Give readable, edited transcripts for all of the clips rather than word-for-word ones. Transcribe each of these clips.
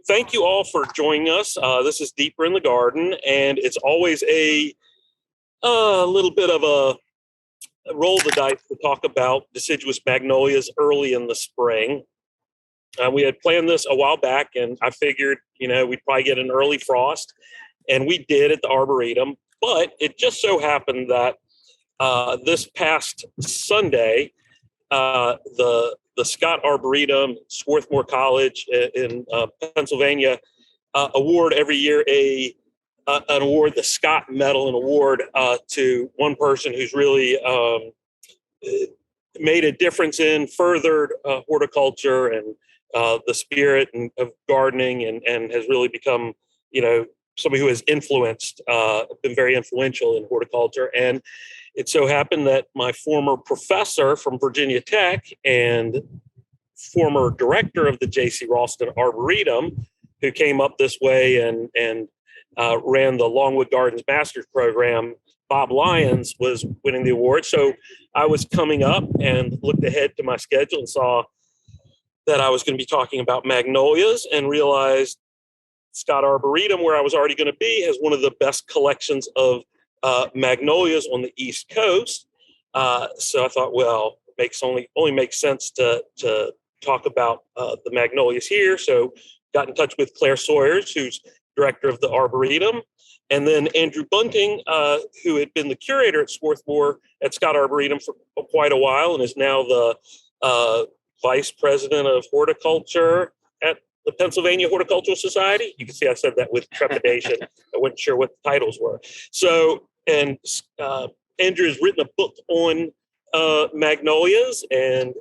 thank you all for joining us. This is Deeper in the Garden, and it's always a little bit of a roll the dice to talk about deciduous magnolias early in the spring. We had planned this a while back, and I figured, we'd probably get an early frost, and we did at the Arboretum. But it just so happened that this past Sunday, the Scott Arboretum, Swarthmore College in Pennsylvania, award every year an award, the Scott Medal, an award to one person who's really made a difference in furthered horticulture and the spirit of gardening, and has really become, somebody who has been very influential in horticulture. And it so happened that my former professor from Virginia Tech and former director of the J.C. Raulston Arboretum, who came up this way and ran the Longwood Gardens Master's Program, Bob Lyons, was winning the award. So I was coming up and looked ahead to my schedule and saw that I was going to be talking about magnolias, and realized Scott Arboretum, where I was already going to be, has one of the best collections of magnolias on the East Coast. So I thought, well, it only makes sense to talk about the magnolias here. So got in touch with Claire Sawyers, who's director of the Arboretum, and then Andrew Bunting, who had been the curator at Swarthmore at Scott Arboretum for quite a while, and is now the vice president of horticulture at the Pennsylvania Horticultural Society. You can see I said that with trepidation. I wasn't sure what the titles were. So, and Andrew has written a book on magnolias, and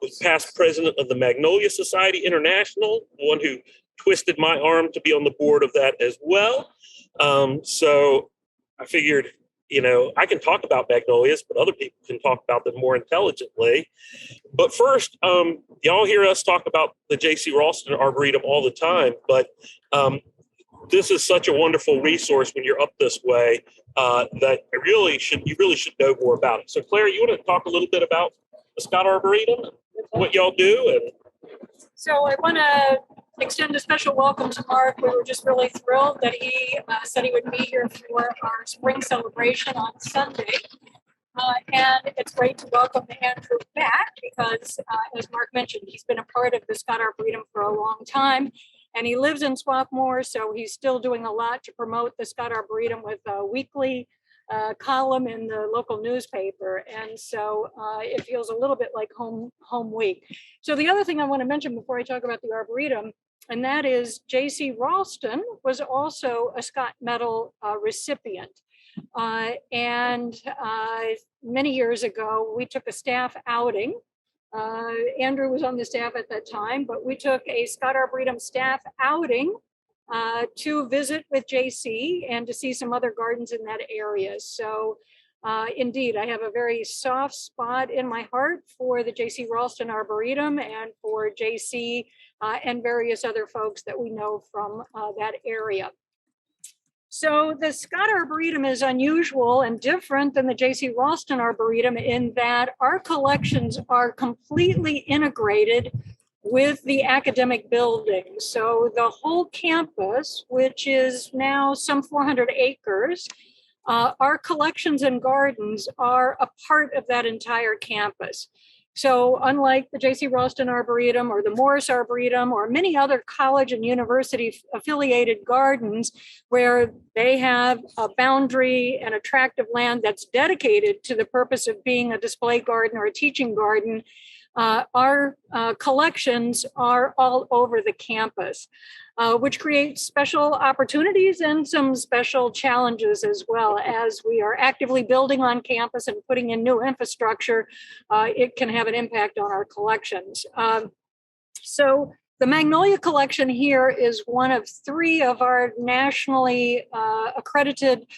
was past president of the Magnolia Society International, one who twisted my arm to be on the board of that as well. So I figured, I can talk about magnolias, but other people can talk about them more intelligently. But first, y'all hear us talk about the J.C. Raulston Arboretum all the time, but this is such a wonderful resource when you're up this way that you really should know more about it. So Claire, you want to talk a little bit about the Scott Arboretum, what y'all do? So I want to extend a special welcome to Mark. We were just really thrilled that he said he would be here for our spring celebration on Sunday. And it's great to welcome Andrew back because, as Mark mentioned, he's been a part of the Scott Arboretum for a long time. And he lives in Swarthmore, so he's still doing a lot to promote the Scott Arboretum with a weekly column in the local newspaper. And so it feels a little bit like home week. So the other thing I want to mention before I talk about the Arboretum, and that is J.C. Raulston was also a Scott Medal recipient. And many years ago, we took a staff outing. Andrew was on the staff at that time, but we took a Scott Arboretum staff outing to visit with JC and to see some other gardens in that area. So indeed, I have a very soft spot in my heart for the J.C. Raulston Arboretum and for JC and various other folks that we know from that area. So the Scott Arboretum is unusual and different than the J.C. Raulston Arboretum in that our collections are completely integrated with the academic building. So the whole campus, which is now some 400 acres, our collections and gardens are a part of that entire campus. So unlike the J.C. Raulston Arboretum or the Morris Arboretum or many other college and university affiliated gardens where they have a boundary and a tract of land that's dedicated to the purpose of being a display garden or a teaching garden, our collections are all over the campus, which creates special opportunities and some special challenges as well. As we are actively building on campus and putting in new infrastructure, it can have an impact on our collections. So the Magnolia collection here is one of 3 of our nationally accredited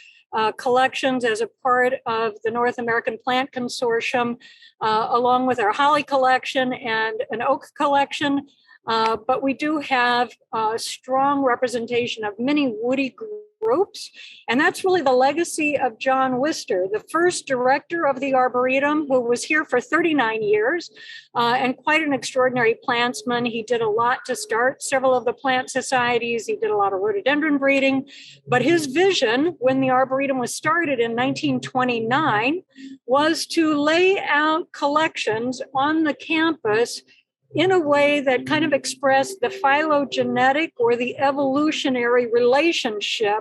collections as a part of the North American Plant Consortium, along with our holly collection and an oak collection. But we do have a strong representation of many woody groups. And that's really the legacy of John Wister, the first director of the Arboretum, who was here for 39 years and quite an extraordinary plantsman. He did a lot to start several of the plant societies. He did a lot of rhododendron breeding. But his vision when the Arboretum was started in 1929 was to lay out collections on the campus in a way that kind of expressed the phylogenetic or the evolutionary relationship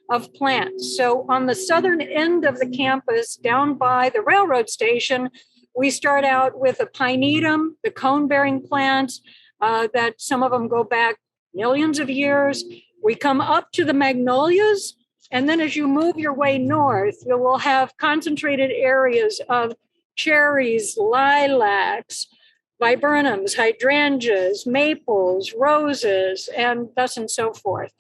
of plants. So on the southern end of the campus, down by the railroad station, we start out with a pinetum, the cone-bearing plants, that some of them go back millions of years. We come up to the magnolias, and then as you move your way north, you will have concentrated areas of cherries, lilacs, viburnums, hydrangeas, maples, roses, and thus and so forth.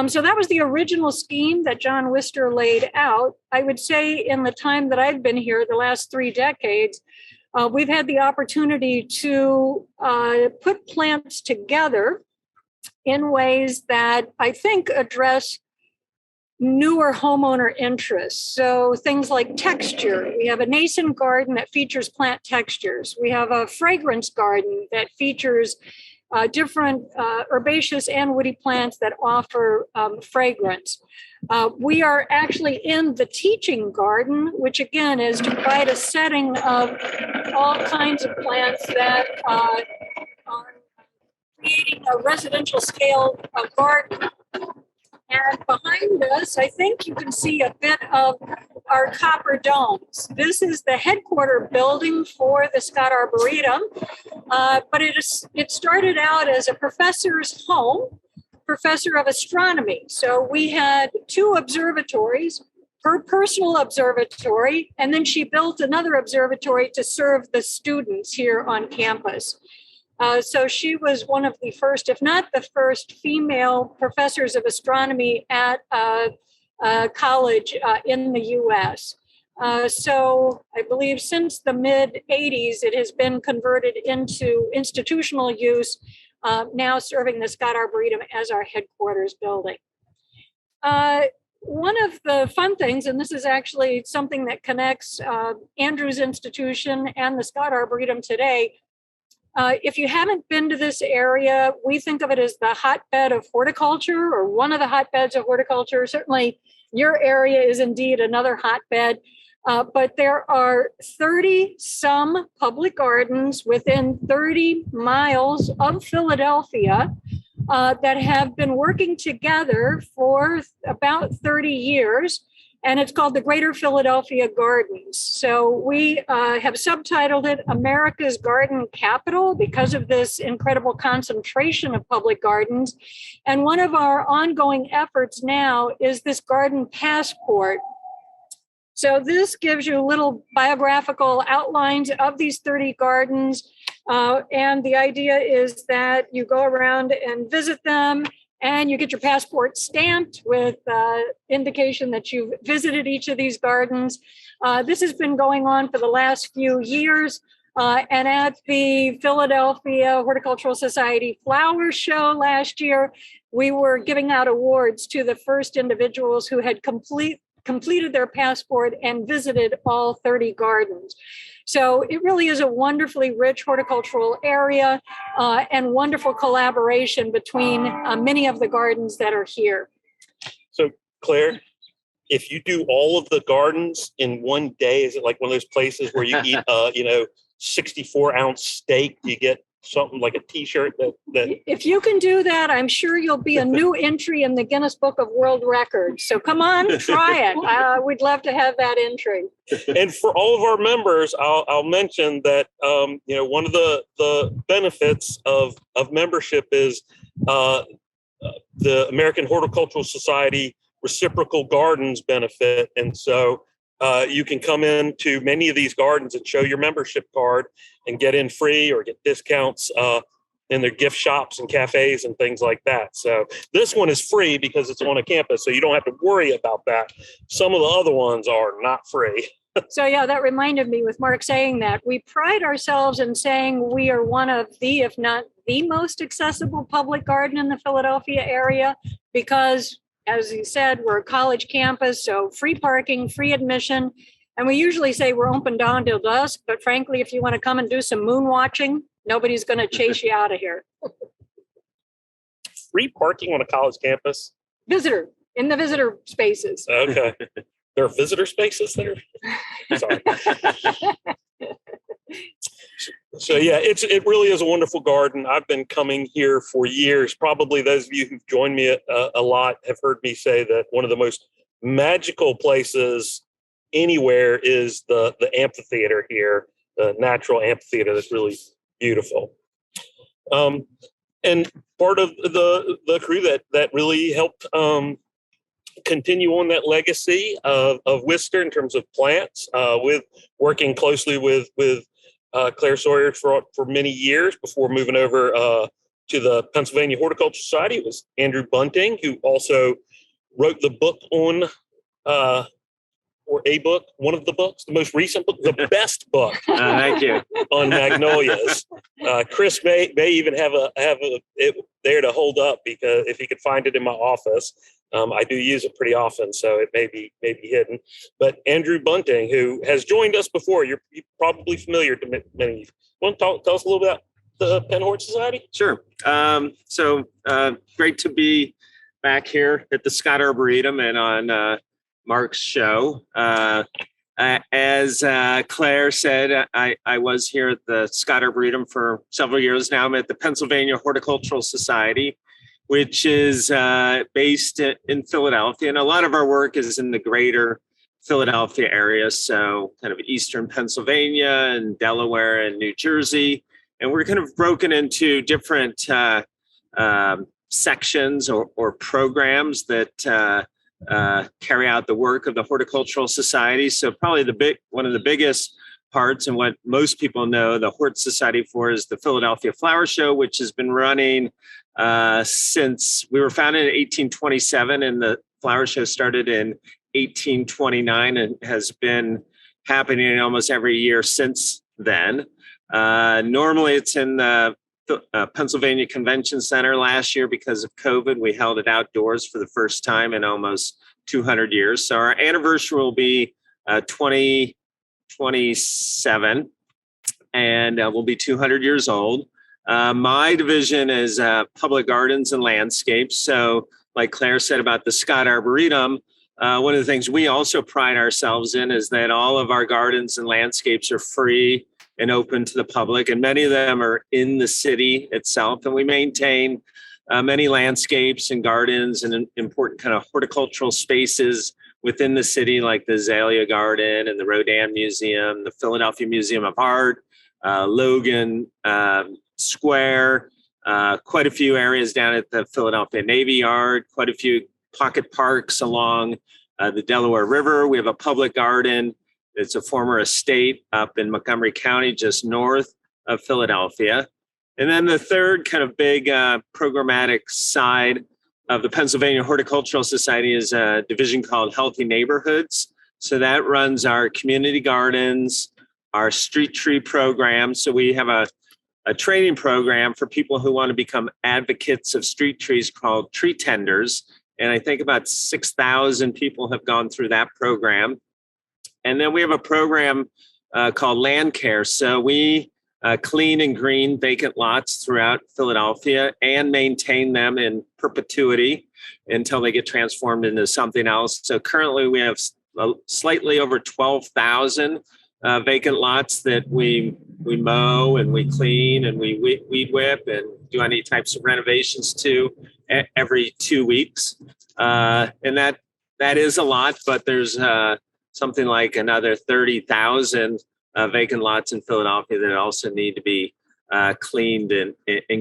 So that was the original scheme that John Wister laid out. I would say in the time that I've been here, the last 3 decades, we've had the opportunity to put plants together in ways that I think address newer homeowner interests. So things like texture. We have a nascent garden that features plant textures. We have a fragrance garden that features different herbaceous and woody plants that offer fragrance. We are actually in the teaching garden, which again is to provide a setting of all kinds of plants that are creating a residential scale garden. And behind us, I think you can see a bit of our copper domes. This is the headquarter building for the Scott Arboretum, but it started out as a professor's home, professor of astronomy. So we had 2 observatories, her personal observatory, and then she built another observatory to serve the students here on campus. So she was one of the first, if not the first, female professors of astronomy at college in the U.S. So I believe since the mid-'80s, it has been converted into institutional use, now serving the Scott Arboretum as our headquarters building. One of the fun things, and this is actually something that connects Andrew's institution and the Scott Arboretum today, if you haven't been to this area, we think of it as the hotbed of horticulture or one of the hotbeds of horticulture. Certainly your area is indeed another hotbed, but there are 30-some public gardens within 30 miles of Philadelphia that have been working together for about 30 years. And it's called the Greater Philadelphia Gardens. So we have subtitled it America's Garden Capital because of this incredible concentration of public gardens. And one of our ongoing efforts now is this garden passport. So this gives you little biographical outlines of these 30 gardens. And the idea is that you go around and visit them, and you get your passport stamped with indication that you've visited each of these gardens. This has been going on for the last few years. And at the Philadelphia Horticultural Society Flower Show last year, we were giving out awards to the first individuals who had completed their passport and visited all 30 gardens. So it really is a wonderfully rich horticultural area and wonderful collaboration between many of the gardens that are here. So Claire, if you do all of the gardens in one day, is it like one of those places where you eat, 64-ounce steak? You get something like a T-shirt that. If you can do that, I'm sure you'll be a new entry in the Guinness Book of World Records. So come on, try it. We'd love to have that entry. And for all of our members, I'll mention that one of the benefits of membership is the American Horticultural Society Reciprocal Gardens benefit, and so you can come in to many of these gardens and show your membership card and get in free or get discounts in their gift shops and cafes and things like that. So this one is free because it's on a campus, so you don't have to worry about that. Some of the other ones are not free. So yeah, that reminded me with Mark saying that. We pride ourselves in saying we are one of the, if not the most accessible public garden in the Philadelphia area, because as he said, we're a college campus, so free parking, free admission. And we usually say we're open dawn till dusk, but frankly, if you want to come and do some moon watching, nobody's going to chase you out of here. Free parking on a college campus? In the visitor spaces. Okay. There are visitor spaces there? Sorry. So yeah, it really is a wonderful garden. I've been coming here for years. Probably those of you who've joined me a lot have heard me say that one of the most magical places anywhere is the amphitheater here, the natural amphitheater that's really beautiful. And part of the crew that really helped continue on that legacy of Worcester in terms of plants, with working closely with Claire Sawyer for many years before moving over to the Pennsylvania Horticultural Society. It was Andrew Bunting, who also wrote the book on, one of the books, the most recent book, the best book. Thank you. On magnolias. Chris may even have it there to hold up, because if he could find it in my office. I do use it pretty often, so it may be hidden. But Andrew Bunting, who has joined us before, you're probably familiar to many of you. Want to tell us a little about the Penn Hort Society? Sure. So great to be back here at the Scott Arboretum and on Mark's show. As Claire said, I was here at the Scott Arboretum for several years now. I'm at the Pennsylvania Horticultural Society, which is based in Philadelphia. And a lot of our work is in the greater Philadelphia area, so kind of eastern Pennsylvania and Delaware and New Jersey. And we're kind of broken into different sections or programs that carry out the work of the Horticultural Society. So probably one of the biggest parts, and what most people know the Hort Society for, is the Philadelphia Flower Show, which has been running since we were founded in 1827, and the flower show started in 1829 and has been happening almost every year since then. Normally it's in the Pennsylvania Convention Center. Last year, because of COVID, we held it outdoors for the first time in almost 200 years. So our anniversary will be 2027, and we'll be 200 years old. My division is public gardens and landscapes. So like Claire said about the Scott Arboretum, one of the things we also pride ourselves in is that all of our gardens and landscapes are free and open to the public, and many of them are in the city itself. And we maintain many landscapes and gardens and important kind of horticultural spaces within the city, like the Azalea Garden and the Rodin Museum, the Philadelphia Museum of Art, Logan Square, quite a few areas down at the Philadelphia Navy Yard, quite a few pocket parks along the Delaware River. We have a public garden. It's a former estate up in Montgomery County, just north of Philadelphia. And then the third kind of big programmatic side of the Pennsylvania Horticultural Society is a division called Healthy Neighborhoods. So that runs our community gardens, our street tree program. So we have a training program for people who want to become advocates of street trees called Tree Tenders. And I think about 6,000 people have gone through that program. And then we have a program called Land Care. So we clean and green vacant lots throughout Philadelphia and maintain them in perpetuity until they get transformed into something else. So currently we have slightly over 12,000 vacant lots that we mow and we clean and we weed whip and do any types of renovations to every 2 weeks. And that is a lot, but there's something like another 30,000 vacant lots in Philadelphia that also need to be cleaned and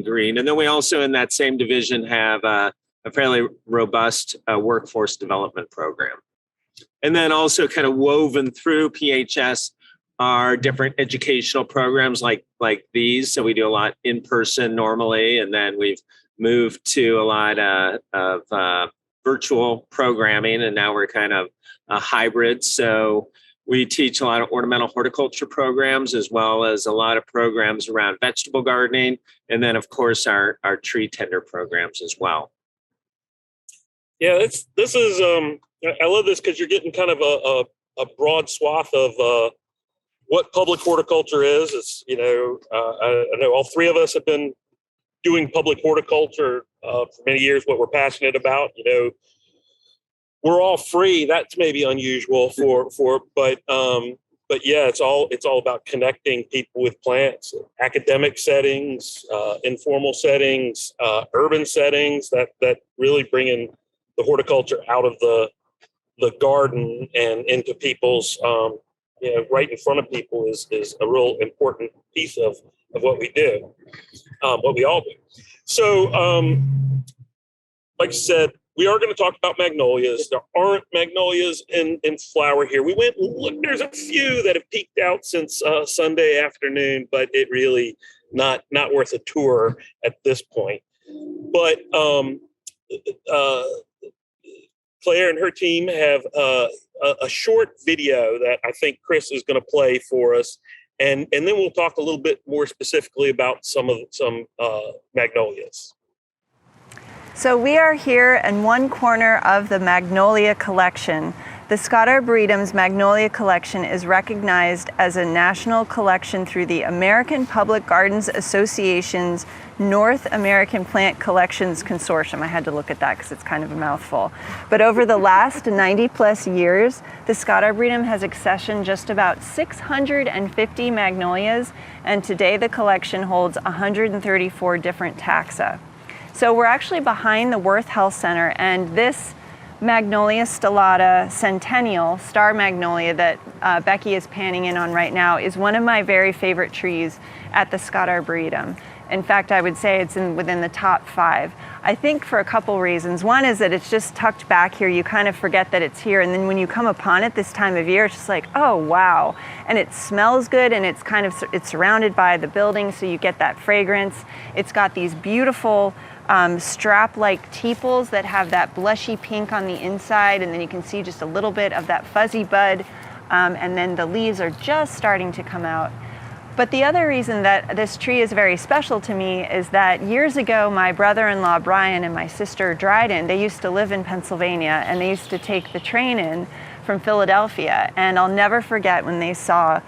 green. And then we also in that same division have a fairly robust workforce development program. And then also kind of woven through PHS are different educational programs like these. So we do a lot in person normally, and then we've moved to a lot of virtual programming, and now we're kind of a hybrid. So we teach a lot of ornamental horticulture programs, as well as a lot of programs around vegetable gardening, and then of course our tree tender programs as well. Yeah, this is I love this because you're getting kind of a broad swath of what public horticulture is. It's I know all three of us have been doing public horticulture for many years. What we're passionate about, we're all free. That's maybe unusual but yeah, it's all about connecting people with plants, academic settings, informal settings, urban settings that really bringing the horticulture out of the garden and into people's, right in front of people is a real important piece of what we do, what we all do. So, like I said, we are going to talk about magnolias. There aren't magnolias in flower here. We went and looked. There's a few that have peeked out since Sunday afternoon, but it really not worth a tour at this point. But Claire and her team have a short video that I think Chris is going to play for us, and then we'll talk a little bit more specifically about some magnolias. So we are here in one corner of the Magnolia collection. The Scott Arboretum's Magnolia collection is recognized as a national collection through the American Public Gardens Association's North American Plant Collections Consortium. I had to look at that because it's kind of a mouthful. But over the last 90 plus years, the Scott Arboretum has accessioned just about 650 magnolias, and today the collection holds 134 different taxa. So we're actually behind the Worth Health Center, and this Magnolia Stellata Centennial, Star Magnolia that Becky is panning in on right now, is one of my very favorite trees at the Scott Arboretum. In fact, I would say it's within the top 5. I think for a couple reasons. One is that it's just tucked back here. You kind of forget that it's here, and then when you come upon it this time of year, it's just like, oh wow. And it smells good, and it's surrounded by the building, so you get that fragrance. It's got these beautiful strap-like tepals that have that blushy pink on the inside, and then you can see just a little bit of that fuzzy bud, and then the leaves are just starting to come out. But the other reason that this tree is very special to me is that years ago, my brother-in-law Brian and my sister Dryden, they used to live in Pennsylvania, and they used to take the train in from Philadelphia, and I'll never forget when they saw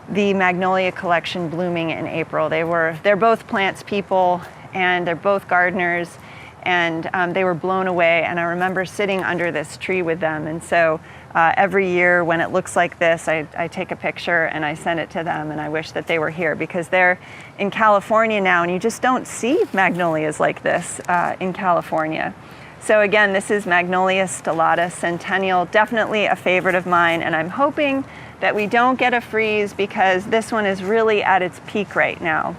the Magnolia collection blooming in April. They're both plants people, and they're both gardeners, and they were blown away. And I remember sitting under this tree with them. And so every year when it looks like this, I take a picture and I send it to them, and I wish that they were here because they're in California now, and you just don't see magnolias like this in California. So again, this is Magnolia Stellata Centennial, definitely a favorite of mine, and I'm hoping that we don't get a freeze because this one is really at its peak right now.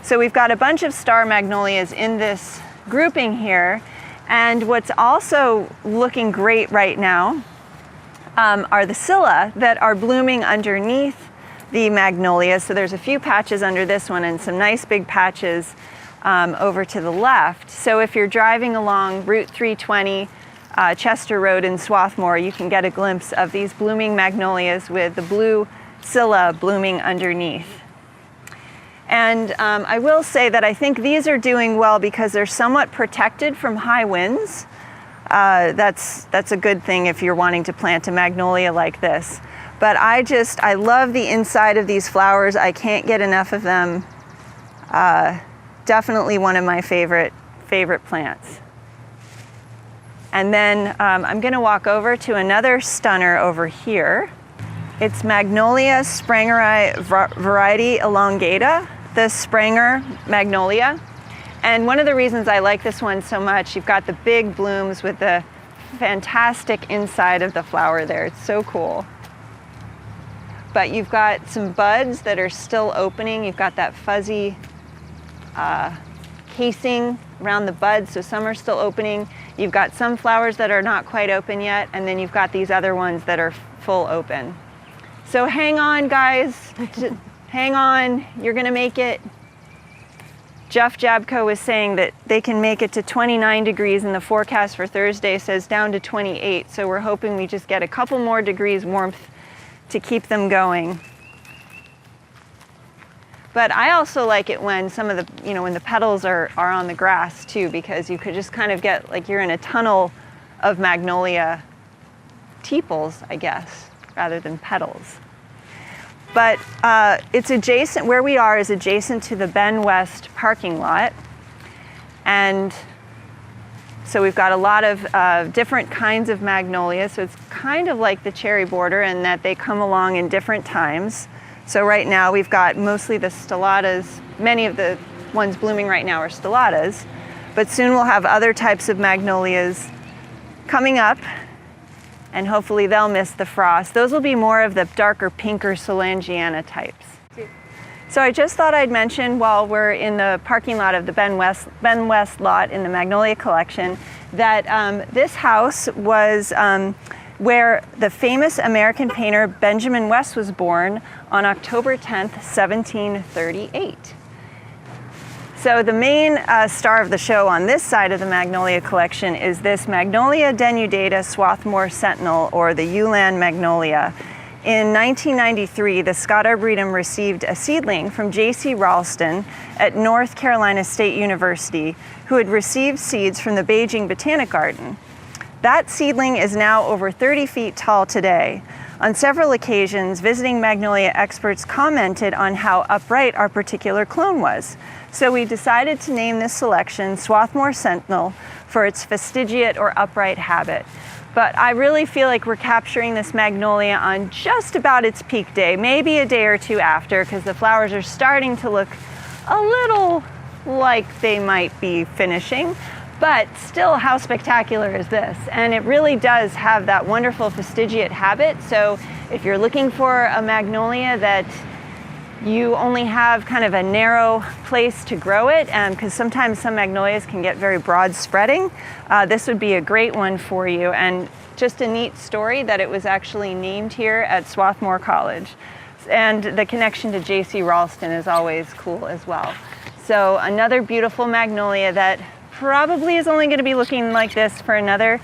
So we've got a bunch of star magnolias in this grouping here, and what's also looking great right now are the scilla that are blooming underneath the magnolias. So there's a few patches under this one and some nice big patches over to the left. So if you're driving along Route 320, Chester Road in Swarthmore, you can get a glimpse of these blooming magnolias with the blue scilla blooming underneath. And I will say that I think these are doing well because they're somewhat protected from high winds. That's a good thing if you're wanting to plant a magnolia like this. But I love the inside of these flowers. I can't get enough of them. Definitely one of my favorite plants. And then I'm going to walk over to another stunner over here. It's Magnolia Sprangeri variety elongata, the Spranger Magnolia. And one of the reasons I like this one so much, you've got the big blooms with the fantastic inside of the flower there. It's so cool. But you've got some buds that are still opening. You've got that fuzzy casing around the buds, so some are still opening. You've got some flowers that are not quite open yet, and then you've got these other ones that are full open. So hang on, guys. Hang on. You're going to make it. Jeff Jabko was saying that they can make it to 29 degrees, and the forecast for Thursday says down to 28. So we're hoping we just get a couple more degrees warmth to keep them going. But I also like it when some of the, when the petals are on the grass too, because you could just kind of get like you're in a tunnel of Magnolia tepals, I guess, rather than petals. But it's adjacent, where we are is adjacent to the Ben West parking lot. And so we've got a lot of different kinds of magnolias. So it's kind of like the cherry border in that they come along in different times. So right now we've got mostly the stellatas. Many of the ones blooming right now are stellatas, but soon we'll have other types of magnolias coming up, and hopefully they'll miss the frost. Those will be more of the darker, pinker Soulangiana types. So I just thought I'd mention, while we're in the parking lot of the Ben West lot in the Magnolia collection, that this house was where the famous American painter Benjamin West was born on October 10th, 1738. So the main star of the show on this side of the Magnolia collection is this Magnolia denudata Swarthmore Sentinel, or the Ulan Magnolia. In 1993, the Scott Arboretum received a seedling from J.C. Raulston at North Carolina State University, who had received seeds from the Beijing Botanic Garden. That seedling is now over 30 feet tall today. On several occasions, visiting Magnolia experts commented on how upright our particular clone was. So we decided to name this selection Swarthmore Sentinel for its fastigiate or upright habit. But I really feel like we're capturing this magnolia on just about its peak day, maybe a day or two after, because the flowers are starting to look a little like they might be finishing. But still, how spectacular is this? And it really does have that wonderful fastigiate habit. So if you're looking for a magnolia that you only have kind of a narrow place to grow it, because sometimes some magnolias can get very broad spreading, this would be a great one for you. And just a neat story that it was actually named here at Swarthmore College. And the connection to J.C. Raulston is always cool as well. So another beautiful magnolia that probably is only going to be looking like this for another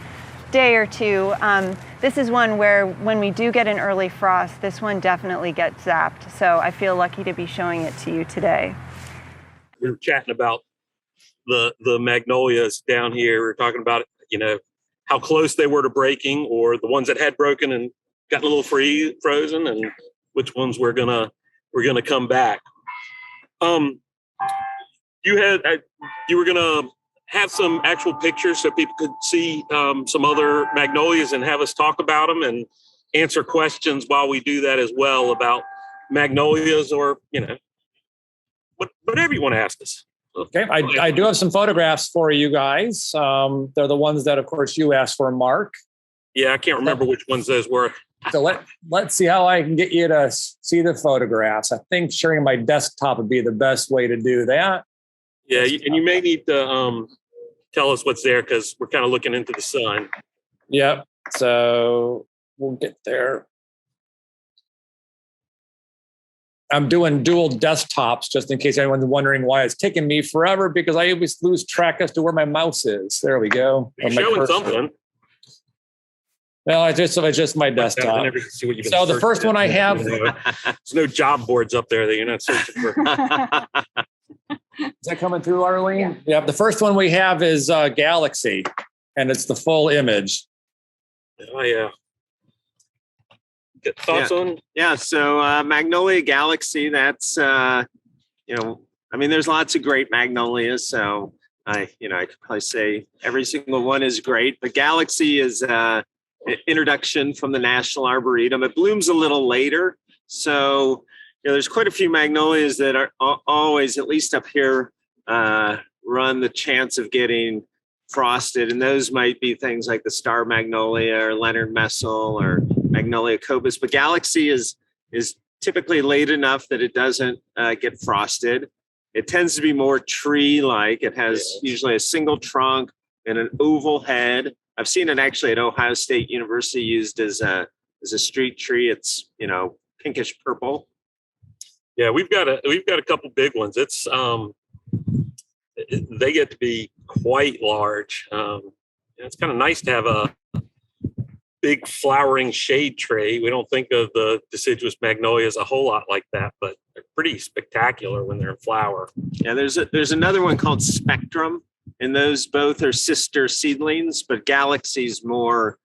day or two. This is one where when we do get an early frost, this one definitely gets zapped. So I feel lucky to be showing it to you today. We were chatting about the magnolias down here. We were talking about, how close they were to breaking, or the ones that had broken and gotten a little frozen, and which ones we're gonna come back. You were gonna have some actual pictures so people could see some other magnolias and have us talk about them and answer questions while we do that as well about magnolias, or whatever you want to ask us. Okay, I do have some photographs for you guys. They're the ones that, of course, you asked for, Mark. Yeah, I can't remember which ones those were. So let's see how I can get you to see the photographs. I think sharing my desktop would be the best way to do that. Yeah, and you may need to tell us what's there, because we're kind of looking into the sun. Yep. So we'll get there. I'm doing dual desktops just in case anyone's wondering why it's taking me forever, because I always lose track as to where my mouse is. There we go. You're showing something. Well, it's just my desktop. So the first one I have. There's no job boards up there that you're not searching for. Is that coming through, Arlene? Yeah. The first one we have is Galaxy, and it's the full image. Oh, yeah. Get thoughts on? Yeah. So Magnolia Galaxy, that's, there's lots of great magnolias. So I could probably say every single one is great, but Galaxy is an introduction from the National Arboretum. It blooms a little later. So there's quite a few magnolias that are always, at least up here, run the chance of getting frosted. And those might be things like the Star Magnolia or Leonard Messel or Magnolia Cobus. But Galaxy is typically late enough that it doesn't get frosted. It tends to be more tree-like. It has usually a single trunk and an oval head. I've seen it actually at Ohio State University used as a street tree. It's, pinkish purple. Yeah, we've got a couple big ones. It's they get to be quite large. It's kind of nice to have a big flowering shade tree. We don't think of the deciduous magnolias a whole lot like that, but they're pretty spectacular when they're in flower. Yeah, there's another one called Spectrum and those both are sister seedlings, but Galaxy's more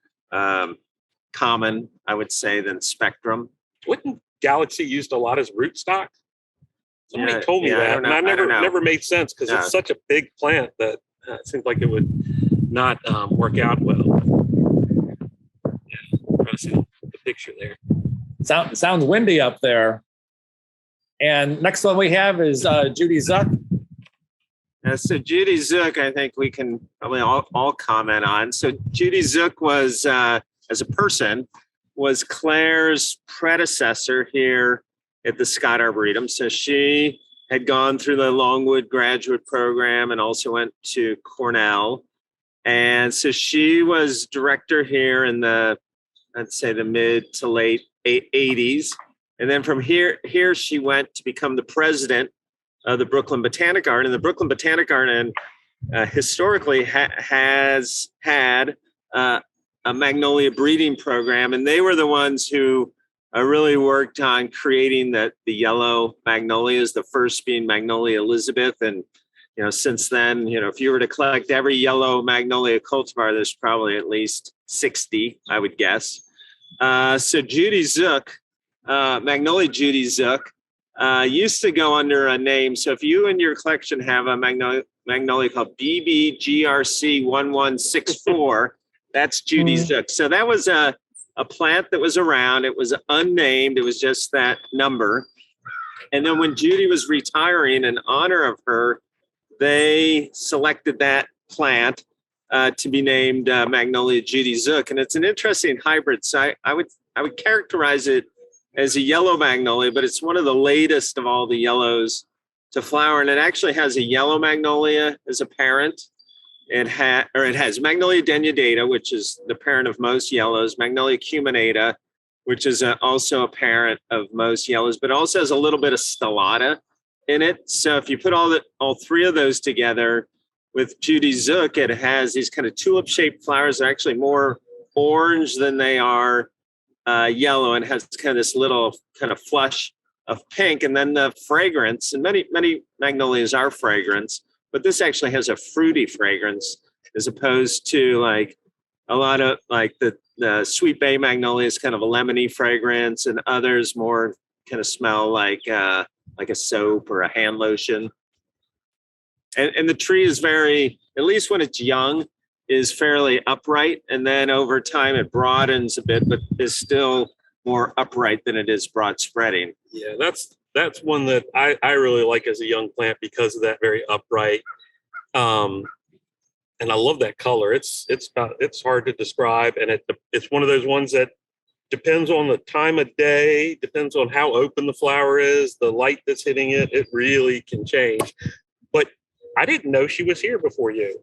common, I would say, than Spectrum. Wouldn't Galaxy used a lot as rootstock? Somebody Yeah, told me yeah, I that, don't and know. I I don't know. never made sense because No. it's such a big plant that it seems like it would not work out well. Yeah, I'm trying to see the picture there. Sounds windy up there. And next one we have is Judy Zuck. So Judy Zuck, I think we can probably all comment on. So Judy Zuck was, as a person, was Claire's predecessor here at the Scott Arboretum. So she had gone through the Longwood graduate program and also went to Cornell. And so she was director here in the, I'd say, the mid to late 80s. And then from here she went to become the president of the Brooklyn Botanic Garden. And the Brooklyn Botanic Garden historically has had a magnolia breeding program. And they were the ones who really worked on creating the yellow magnolias, the first being Magnolia Elizabeth. And, since then, if you were to collect every yellow magnolia cultivar, there's probably at least 60, I would guess. So Judy Zuck, Magnolia Judy Zuck, used to go under a name. So if you in your collection have a magnolia called BBGRC1164, that's Judy Zuck. So that was a plant that was around. It was unnamed. It was just that number. And then when Judy was retiring, in honor of her, they selected that plant to be named Magnolia Judy Zuck. And it's an interesting hybrid. So I would characterize it as a yellow magnolia, but it's one of the latest of all the yellows to flower. And it actually has a yellow magnolia as a parent. It has Magnolia denudata, which is the parent of most yellows, Magnolia Acuminata, which is also a parent of most yellows, but also has a little bit of Stellata in it. So if you put all three of those together with Judy Zuck, it has these kind of tulip-shaped flowers. They're actually more orange than they are yellow, and has kind of this little kind of flush of pink. And then the fragrance, and many magnolias are fragrance, but this actually has a fruity fragrance as opposed to like a lot of like the Sweet Bay Magnolia is kind of a lemony fragrance, and others more kind of smell like a soap or a hand lotion. And the tree is very, at least when it's young, is fairly upright. And then over time it broadens a bit, but is still more upright than it is broad spreading. Yeah, that's one that I really like as a young plant because of that very upright. And I love that color. It's hard to describe, and it's one of those ones that depends on the time of day, depends on how open the flower is, the light that's hitting it. It really can change. But I didn't know she was here before you.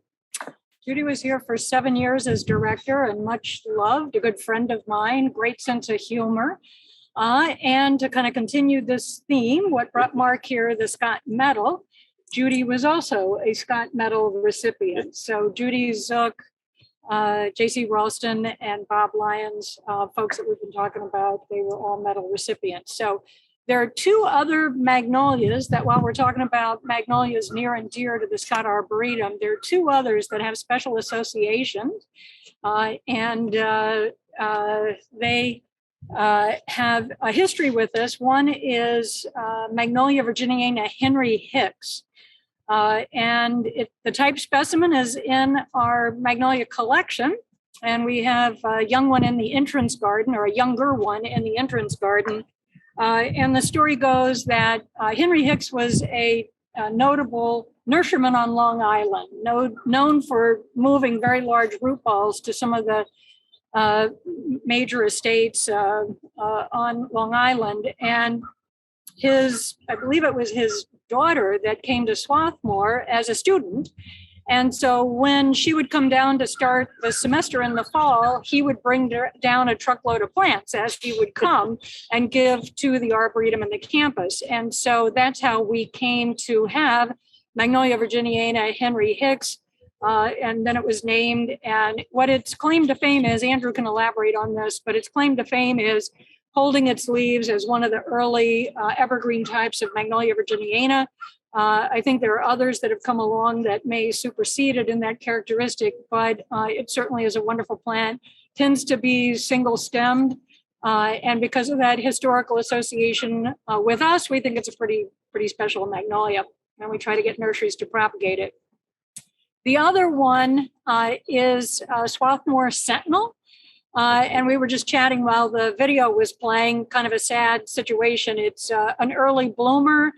Judy was here for 7 years as director and much loved, a good friend of mine, great sense of humor. And to kind of continue this theme, what brought Mark here, the Scott Medal, Judy was also a Scott Medal recipient. So Judy Zuck, J.C. Raulston, and Bob Lyons, folks that we've been talking about, they were all medal recipients. So there are two other magnolias that, while we're talking about magnolias near and dear to the Scott Arboretum, there are two others that have special associations, and they have a history with us. One is Magnolia Virginiana Henry Hicks. And the type specimen is in our Magnolia collection. And we have a young one in the entrance garden, or a younger one in the entrance garden. And the story goes that Henry Hicks was a notable nurseryman on Long Island, known for moving very large root balls to some of the major estates on Long Island. And I believe it was his daughter that came to Swarthmore as a student. And so when she would come down to start the semester in the fall, he would bring down a truckload of plants as he would come and give to the Arboretum and the campus. And so that's how we came to have Magnolia Virginiana Henry Hicks. And then it was named, and what its claim to fame is, Andrew can elaborate on this, but its claim to fame is holding its leaves as one of the early evergreen types of Magnolia Virginiana, I think there are others that have come along that may supersede it in that characteristic, but it certainly is a wonderful plant. Tends to be single-stemmed, and because of that historical association with us, we think it's a pretty special magnolia, and we try to get nurseries to propagate it. The other one is Swarthmore Sentinel. And we were just chatting while the video was playing, kind of a sad situation. It's an early bloomer,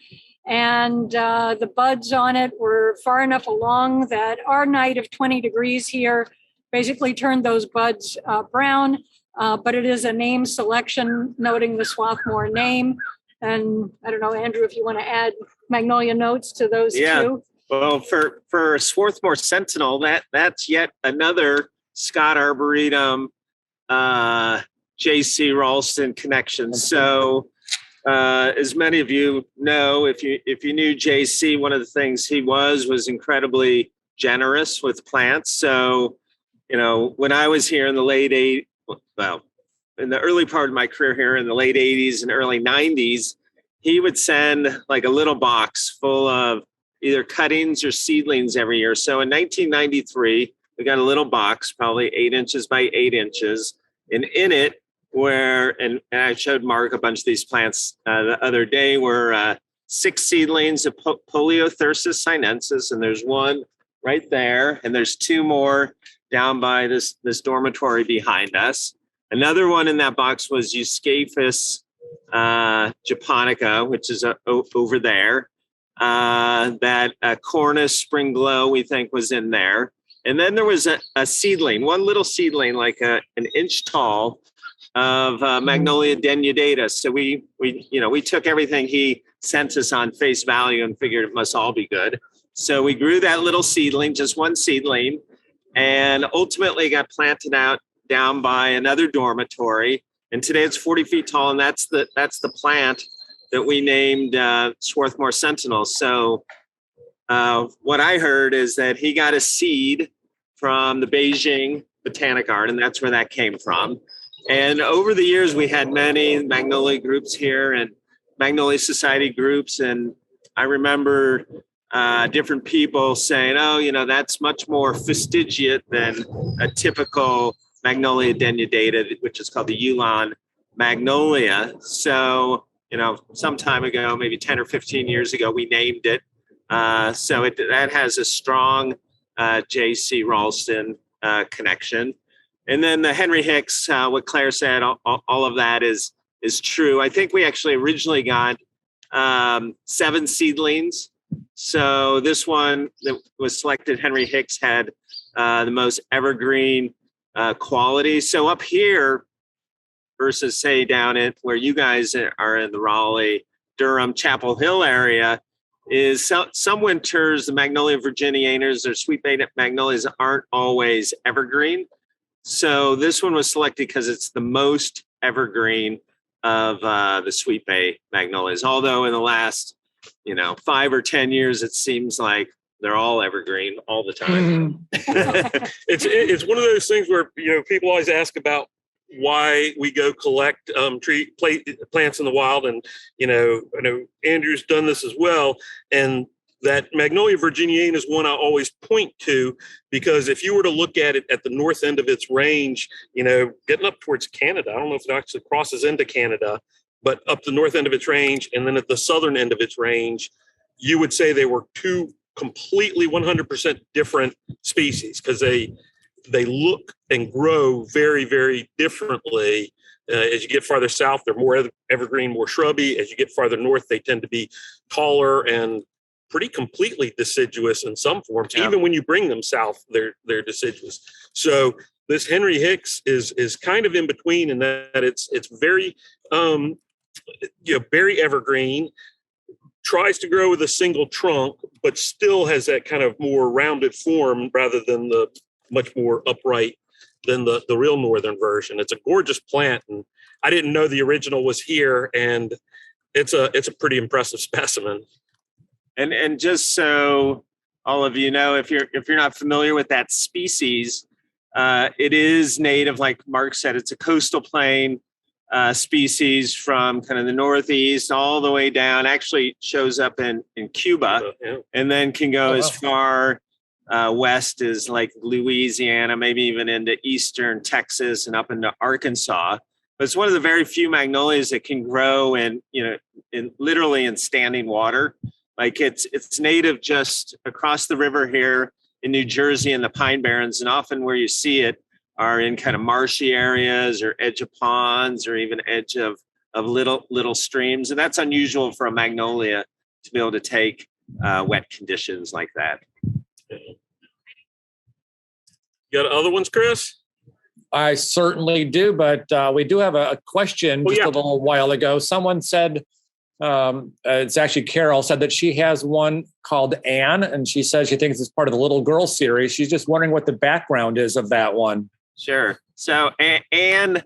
and the buds on it were far enough along that our night of 20 degrees here basically turned those buds brown. But it is a name selection noting the Swarthmore name. And I don't know, Andrew, if you want to add Magnolia notes to those two. Well, for Swarthmore Sentinel, that's yet another Scott Arboretum J.C. Raulston connection. So as many of you know, if you knew J.C., one of the things he was incredibly generous with plants. So, when I was here in the in the early part of my career here in the late 80s and early 90s, he would send like a little box full of either cuttings or seedlings every year. So in 1993, we got a little box, probably 8 inches by 8 inches. And in it and I showed Mark a bunch of these plants the other day, were 6 seedlings of Polyothersis sinensis. And there's one right there. And there's 2 more down by this dormitory behind us. Another one in that box was Eucaphus japonica, which is over there. That Cornus Spring Glow, we think, was in there. And then there was a seedling, one little seedling, like an inch tall, of Magnolia denudata. So we took everything he sent us on face value and figured it must all be good. So we grew that little seedling, just one seedling, and ultimately got planted out down by another dormitory. And today it's 40 feet tall, and that's the plant that we named Swarthmore Sentinel. So what I heard is that he got a seed from the Beijing Botanic Garden. That's where that came from. And over the years, we had many Magnolia groups here and Magnolia Society groups. And I remember different people saying, that's much more fastigiate than a typical Magnolia denudata, which is called the Yulan Magnolia. So, some time ago, maybe 10 or 15 years ago, we named it. So that has a strong J.C. Raulston connection. And then the Henry Hicks, what Claire said, all of that is true. I think we actually originally got 7 seedlings. So this one that was selected, Henry Hicks, had the most evergreen quality. So up here versus say down at where you guys are in the Raleigh, Durham, Chapel Hill area, is some winters the Magnolia Virginianas or sweet bay magnolias aren't always evergreen. So this one was selected because it's the most evergreen of the sweet bay magnolias. Although in the last 5 or 10 years, it seems like they're all evergreen all the time. It's one of those things where people always ask about why we go collect plants in the wild, and I know Andrew's done this as well. And that Magnolia Virginiana is one I always point to, because if you were to look at it at the north end of its range, getting up towards Canada, I don't know if it actually crosses into Canada, but up the north end of its range, and then at the southern end of its range, you would say they were 2 completely 100% different species, because they look and grow very, very differently. As you get farther south, they're more evergreen, more shrubby. As you get farther north, they tend to be taller and pretty completely deciduous in some forms. Yeah. Even when you bring them south, they're deciduous. So this Henry Hicks is kind of in between, in that it's very very evergreen, tries to grow with a single trunk, but still has that kind of more rounded form rather than the much more upright than the real northern version. It's a gorgeous plant, and I didn't know the original was here, and it's a pretty impressive specimen. And just so all of you know, if you're not familiar with that species, it is native, like Mark said. It's a coastal plain species from kind of the Northeast all the way down. Actually shows up in Cuba, and then can go as far west as like Louisiana, maybe even into eastern Texas and up into Arkansas. But it's one of the very few magnolias that can grow in literally in standing water. Like it's native just across the river here in New Jersey and the Pine Barrens, and often where you see it are in kind of marshy areas or edge of ponds or even edge of little streams. And that's unusual for a magnolia to be able to take wet conditions like that. You got other ones, Chris? I certainly do, but we do have a question a little while ago. Someone said, it's actually Carol, said that she has one called Anne, and she says she thinks it's part of the Little Girl series. She's just wondering what the background is of that one. Sure. So Anne,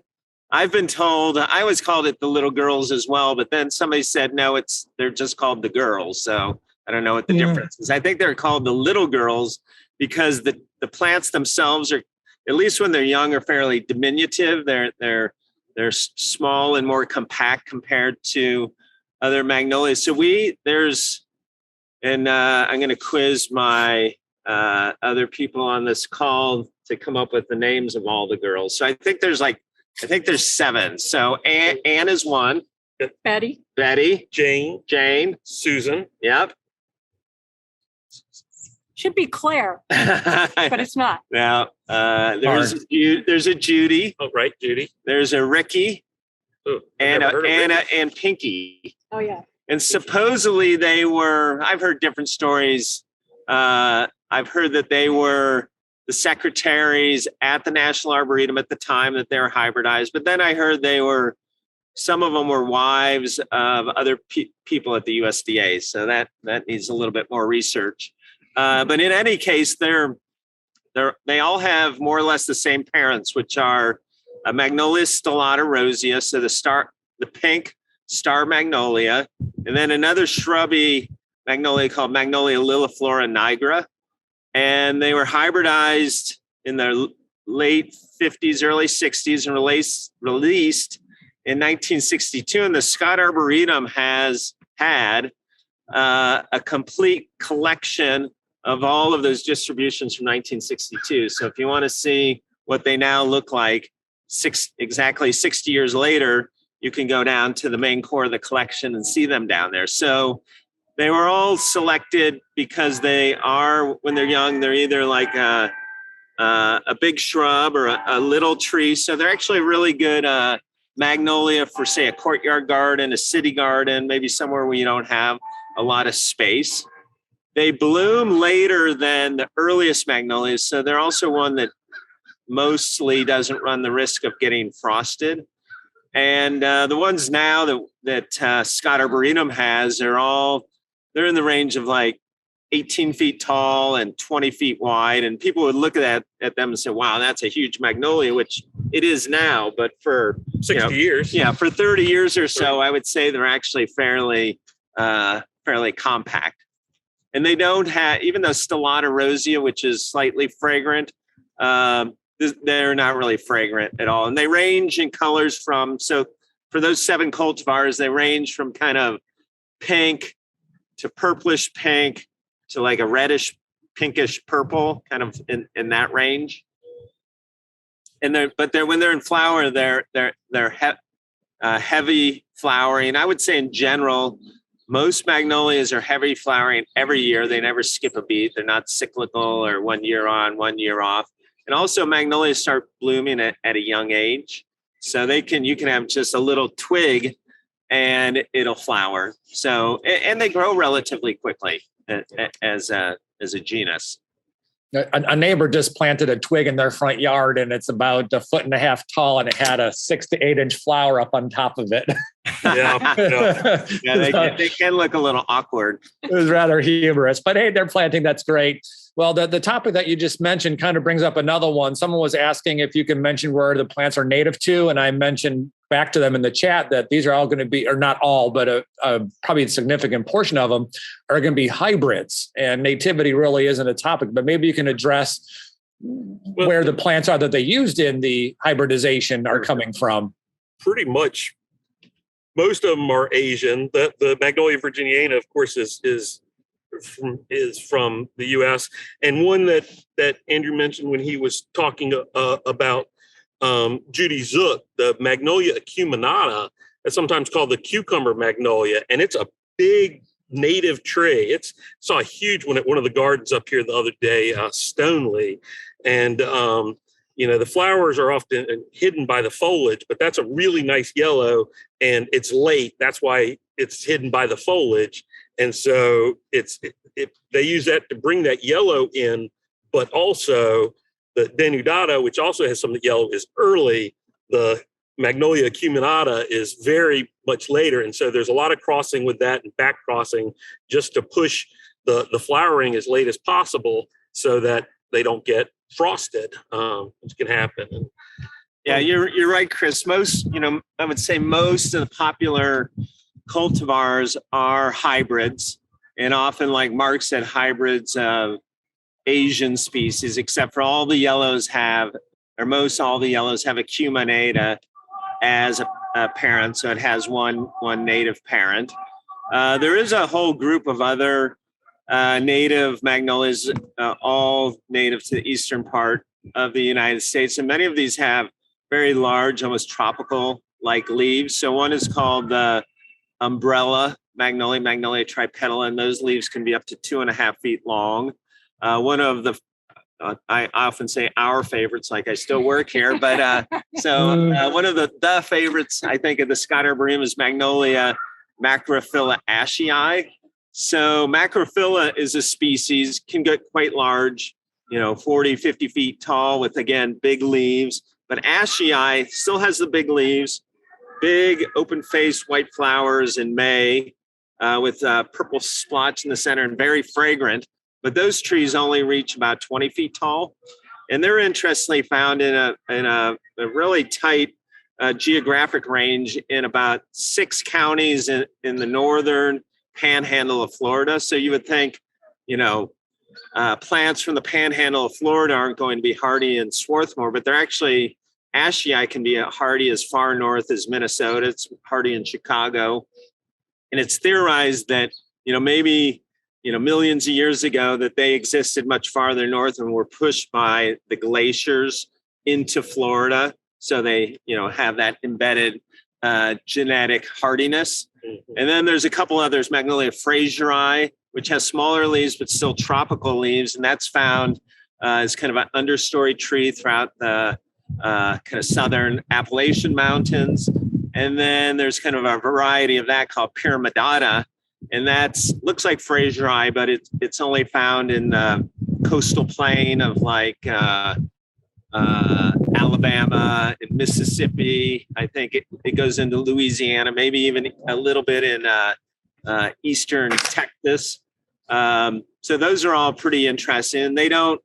I've been told, I always called it the Little Girls as well, but then somebody said, no, they're just called the girls. So I don't know what the difference is. I think they're called the Little Girls because the plants themselves are, at least when they're young, are fairly diminutive. They're small and more compact compared to other magnolias. So I'm going to quiz my other people on this call to come up with the names of all the girls. So I think there's 7. So Anne is one. Betty. Jane. Susan. Yep. Should be Claire, but it's not. Now, there's a Judy. Oh, right, Judy. There's a Ricky. Ooh, Anna and Pinky. Oh, yeah. And supposedly I've heard different stories. I've heard that they were the secretaries at the National Arboretum at the time that they were hybridized. But then I heard some of them were wives of other people at the USDA. So that needs a little bit more research. But in any case, they all have more or less the same parents, which are Magnolia Stellata rosea, so the pink Star Magnolia, and then another shrubby magnolia called Magnolia liliflora nigra. And they were hybridized in the late 50s, early 60s, and released in 1962. And the Scott Arboretum has had a complete collection of all of those distributions from 1962. So if you want to see what they now look like exactly 60 years later, you can go down to the main core of the collection and see them down there. So they were all selected because when they're young, they're either like a big shrub or a little tree. So they're actually really good magnolia for, say, a courtyard garden, a city garden, maybe somewhere where you don't have a lot of space. They bloom later than the earliest magnolias, so they're also one that mostly doesn't run the risk of getting frosted. And the ones now that Scott Arboretum has, they're in the range of like 18 feet tall and 20 feet wide. And people would look at them and say, wow, that's a huge magnolia, which it is now. But for 60 years. Yeah, for 30 years or so, I would say they're actually fairly compact. And they don't have, even though Stellata rosea, which is slightly fragrant, they're not really fragrant at all. And they range in colors so for those 7 cultivars, they range from kind of pink to purplish pink to like a reddish pinkish purple, kind of in that range. And when they're in flower, they're heavy flowering. I would say in general, most magnolias are heavy flowering every year. They never skip a beat. They're not cyclical or 1 year on, 1 year off. And also magnolias start blooming at a young age. So you can have just a little twig and it'll flower. So, and they grow relatively quickly as a genus. A neighbor just planted a twig in their front yard, and it's about 1.5 feet tall, and it had a 6 to 8 inch flower up on top of it. They can look a little awkward. It was rather humorous, but hey, they're planting. That's great. Well, the topic that you just mentioned kind of brings up another one. Someone was asking if you can mention where the plants are native to, and I mentioned back to them in the chat that these are all going to be, or not all, but probably a significant portion of them are going to be hybrids, and nativity really isn't a topic, but maybe you can address where the plants are that they used in the hybridization are coming from. pretty much most of them are Asian. The Magnolia Virginiana, of course, is from the U.S. And one that Andrew mentioned when he was talking about Judy Zuck, the Magnolia Acuminata, is sometimes called the cucumber magnolia, and it's a big native tree. Saw a huge one at one of the gardens up here the other day, Stoneleigh, and the flowers are often hidden by the foliage, but that's a really nice yellow, and it's late. That's why it's hidden by the foliage, and so they use that to bring that yellow in, but also the denudata, which also has some yellow, is early. The Magnolia Acuminata is very much later, and so there's a lot of crossing with that and back crossing just to push the flowering as late as possible so that they don't get frosted, which can happen. Yeah, you're right, Chris. Most, I would say most of the popular cultivars are hybrids, and often, like Mark said, hybrids of Asian species, except for all the yellows most all the yellows have Acuminata as a parent, so it has one native parent. There is a whole group of other native magnolias, all native to the eastern part of the United States, and many of these have very large, almost tropical-like leaves. So one is called the umbrella magnolia, Magnolia Tripetal, and those leaves can be up to 2.5 feet long. One of the I often say our favorites, like I still work here, but one of the favorites, I think, of the Scott Arboretum is Magnolia Macrophylla Ashii. So Macrophylla is a species, can get quite large, 40, 50 feet tall with, again, big leaves. But Ashii still has the big leaves, big open-faced white flowers in May with purple splotch in the center and very fragrant. But those trees only reach about 20 feet tall. And they're interestingly found in a really tight geographic range in about 6 counties in the northern panhandle of Florida. So you would think, plants from the panhandle of Florida aren't going to be hardy in Swarthmore, but they're actually, Ashii can be hardy as far north as Minnesota. It's hardy in Chicago. And it's theorized that, maybe millions of years ago, that they existed much farther north and were pushed by the glaciers into Florida. So they, have that embedded genetic hardiness. Mm-hmm. And then there's a couple others, Magnolia Fraser Eye, which has smaller leaves, but still tropical leaves. And that's found as kind of an understory tree throughout the kind of southern Appalachian Mountains. And then there's kind of a variety of that called Pyramidata. And looks like Fraser Eye, but it's only found in the coastal plain of like Alabama and Mississippi. I think it goes into Louisiana, maybe even a little bit in eastern Texas. So those are all pretty interesting. They don't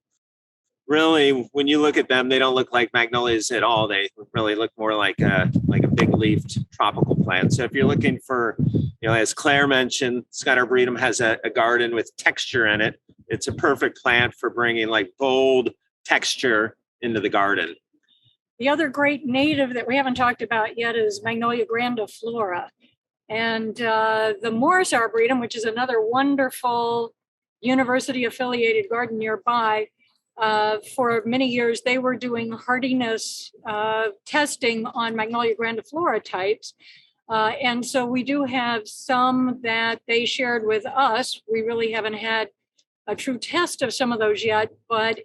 really, when you look at them, they don't look like magnolias at all. They really look more like a big leafed tropical plant. So if you're looking for, as Claire mentioned, Scott Arboretum has a garden with texture in it. It's a perfect plant for bringing like bold texture into the garden. The other great native that we haven't talked about yet is Magnolia grandiflora. And the Morris Arboretum, which is another wonderful university-affiliated garden nearby, for many years, they were doing hardiness testing on Magnolia grandiflora types. And so we do have some that they shared with us. We really haven't had a true test of some of those yet, but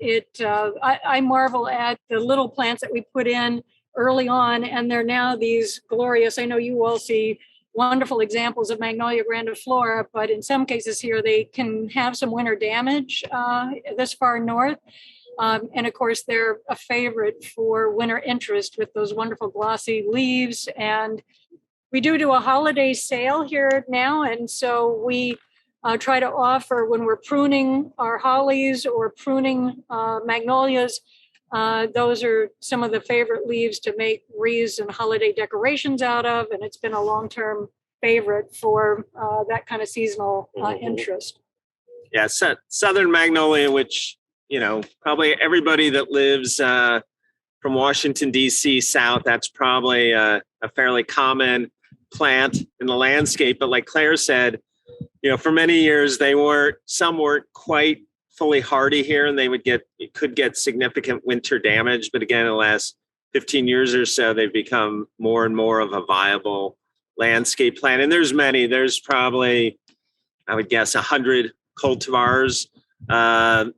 I marvel at the little plants that we put in early on, and they're now these glorious, I know you all see wonderful examples of Magnolia grandiflora, but in some cases here, they can have some winter damage this far north. And of course, they're a favorite for winter interest with those wonderful glossy leaves. And we do a holiday sale here now. And so we try to offer, when we're pruning our hollies or pruning magnolias, those are some of the favorite leaves to make wreaths and holiday decorations out of. And it's been a long-term favorite for that kind of seasonal interest. Yeah, Southern Magnolia, which, probably everybody that lives from Washington, D.C. south, that's probably a fairly common plant in the landscape. But like Claire said, for many years, some weren't quite fully hardy here, and could get significant winter damage. But again, in the last 15 years or so, they've become more and more of a viable landscape plant. And there's probably, I would guess, 100 cultivars. One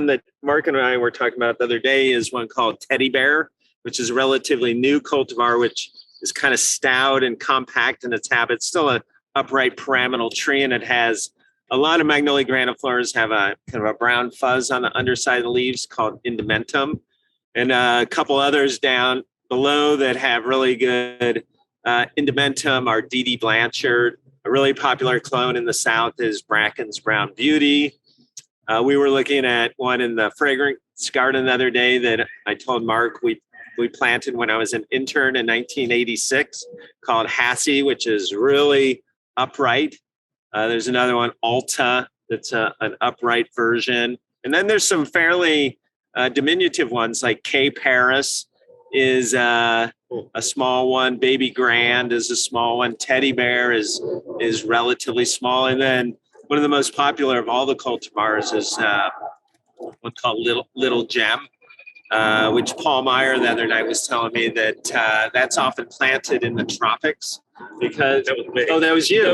that Mark and I were talking about the other day is one called Teddy Bear, which is a relatively new cultivar, which is kind of stout and compact in its habits. Still an upright pyramidal tree, and it has a lot of Magnolia grandiflores have a kind of a brown fuzz on the underside of the leaves called indumentum, and a couple others down below that have really good indumentum are D.D. Blanchard. A really popular clone in the South is Bracken's Brown Beauty. We were looking at one in the fragrance garden the other day that I told Mark we planted when I was an intern in 1986 called Ashii, which is really upright. There's another one, Alta, that's an upright version. And then there's some fairly diminutive ones like K. Paris is a small one. Baby Grand is a small one. Teddy Bear is relatively small. And then one of the most popular of all the cultivars is one called Little Gem, which Paul Meyer the other night was telling me that that's often planted in the tropics because That was me. Oh, that was you. That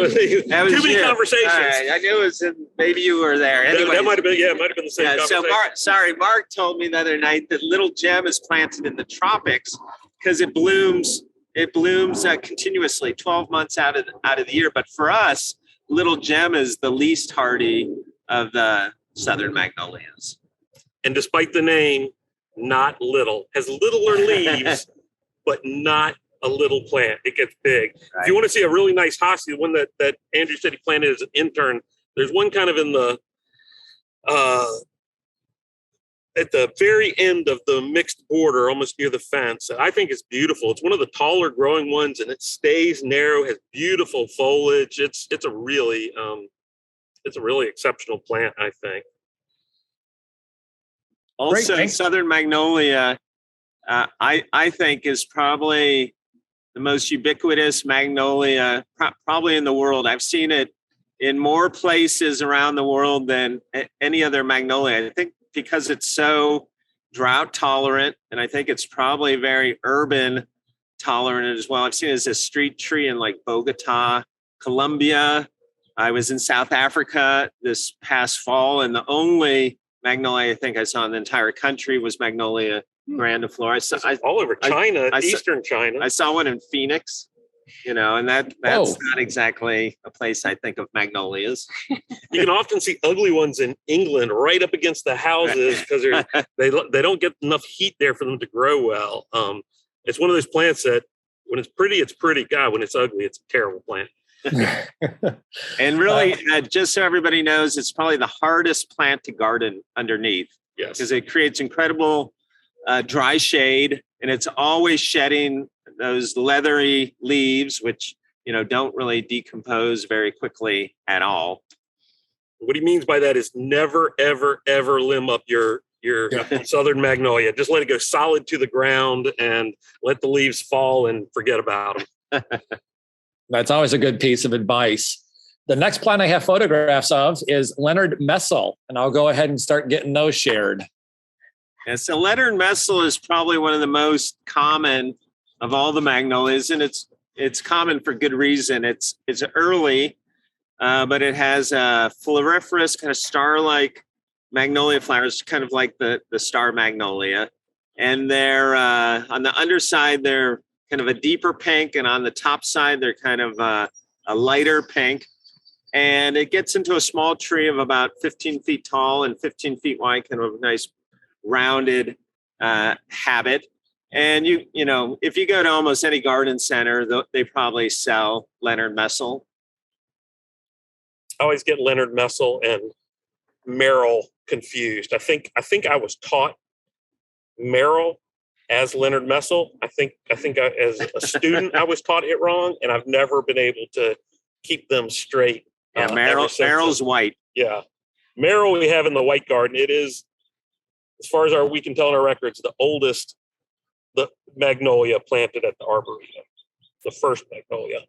was Too many you. conversations. All right. I knew it was maybe you were there. Anyway, That might have been, it might have been the same conversation. So Mark told me the other night that Little Gem is planted in the tropics because it blooms continuously 12 months out of the year. But for us, Little Gem is the least hardy of the southern magnolias. And despite the name, not little. Has littler leaves, but not a little plant. It gets big. Right. If you want to see a really nice horsey, the one that Andrew said he planted as an intern, there's one kind of in the at the very end of the mixed border, almost near the fence. I think it's beautiful. It's one of the taller growing ones, and it stays narrow, has beautiful foliage. It's a really exceptional plant, I think. Also, Great, Southern Magnolia, I think, is probably the most ubiquitous magnolia probably in the world. I've seen it in more places around the world than any other magnolia. I think because it's so drought tolerant, and I think it's probably very urban tolerant as well. I've seen it as a street tree in like Bogota, Colombia. I was in South Africa this past fall, and the only magnolia I think I saw in the entire country was Magnolia grandiflora. All over China, Eastern China. I saw one in Phoenix, and that's not exactly a place I think of magnolias. You can often see ugly ones in England right up against the houses because they don't get enough heat there for them to grow well. It's one of those plants that when it's pretty, it's pretty. God, when it's ugly, it's a terrible plant. And really, just so everybody knows, it's probably the hardest plant to garden underneath. Yes, because it creates incredible dry shade, and it's always shedding those leathery leaves, which don't really decompose very quickly at all. What he means by that is never, ever, ever limb up your Southern Magnolia. Just let it go solid to the ground and let the leaves fall and forget about them. That's always a good piece of advice. The next plant I have photographs of is Leonard Messel, and I'll go ahead and start getting those shared. And so Leonard Messel is probably one of the most common of all the magnolias, and it's common for good reason. It's early, but it has a floriferous kind of star-like magnolia flowers, kind of like the Star Magnolia. And they're on the underside, they're kind of a deeper pink, and on the top side, they're kind of a lighter pink. And it gets into a small tree of about 15 feet tall and 15 feet wide, kind of a nice rounded habit. And if you go to almost any garden center, they probably sell Leonard Messel. I always get Leonard Messel and Merrill confused. I think I was taught Merrill as Leonard Messel. I think as a student I was taught it wrong, and I've never been able to keep them straight. Yeah, Merrill's white. Yeah, Merrill we have in the white garden. It is as far as we can tell in our records, the oldest magnolia planted at the Arboretum, the first magnolia.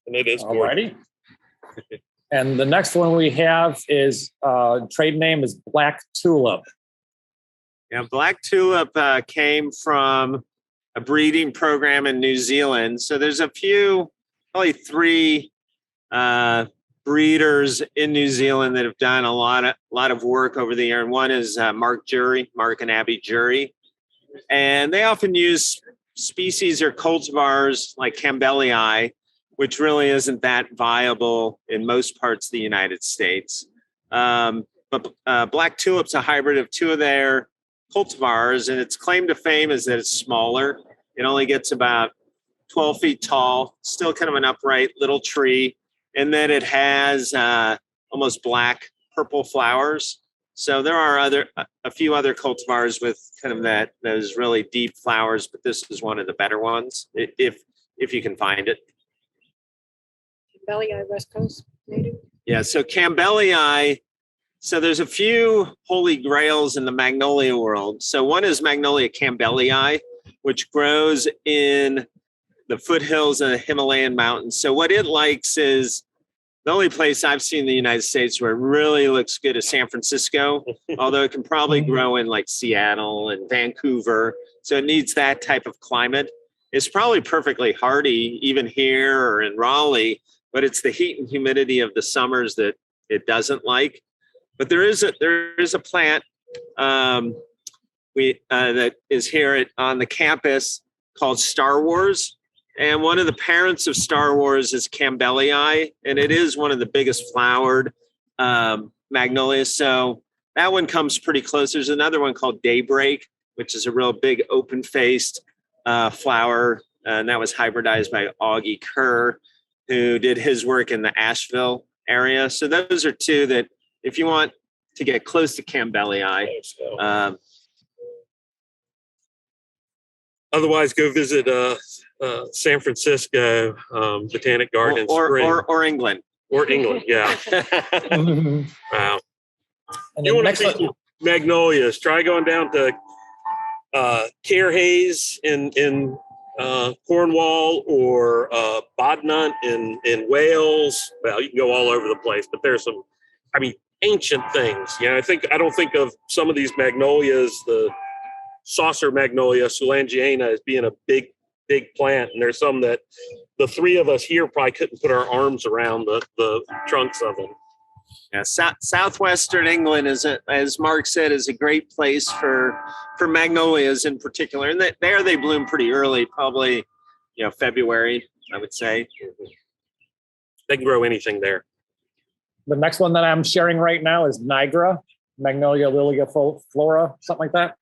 And it is gorgeous. Alrighty. And the next one we have is trade name is Black Tulip. Yeah, Black Tulip came from a breeding program in New Zealand. So there's probably 3 breeders in New Zealand that have done a lot of work over the year. And one is Mark and Abby Jury. And they often use species or cultivars like Cambellii, which really isn't that viable in most parts of the United States. But Black Tulip's a hybrid of 2 of their cultivars, and its claim to fame is that it's smaller. It only gets about 12 feet tall, still kind of an upright little tree, and then it has almost black purple flowers. So there are a few other cultivars with kind of those really deep flowers, but this is one of the better ones if you can find it. Cambellii, West Coast native. Yeah, so Cambellii. So there's a few holy grails in the magnolia world. So one is Magnolia Cambellii, which grows in the foothills of the Himalayan mountains. So what it likes is the only place I've seen in the United States where it really looks good is San Francisco, although it can probably grow in like Seattle and Vancouver. So it needs that type of climate. It's probably perfectly hardy even here or in Raleigh, but it's the heat and humidity of the summers that it doesn't like. But there is a plant that is here on the campus called Star Wars. And one of the parents of Star Wars is Cambellii, and it is one of the biggest flowered magnolias. So that one comes pretty close. There's another one called Daybreak, which is a real big open-faced flower. And that was hybridized by Augie Kerr, who did his work in the Asheville area. So those are 2 that if you want to get close to Cambellii. Otherwise, go visit San Francisco Botanic Gardens or England. Or England, yeah. Wow. And you want to see magnolias? Try going down to Cairhays in Cornwall or Bodnant in Wales. Well, you can go all over the place, but there's some, ancient things. I don't think of some of these magnolias, the saucer magnolia, Soulangiana, as being a big plant. And there's some that the 3 of us here probably couldn't put our arms around the trunks of them. Yeah, southwestern England as Mark said, is a great place for magnolias in particular. And there they bloom pretty early, probably February, I would say. They can grow anything there. The next one that I'm sharing right now is Nigra Magnolia Flora, something like that.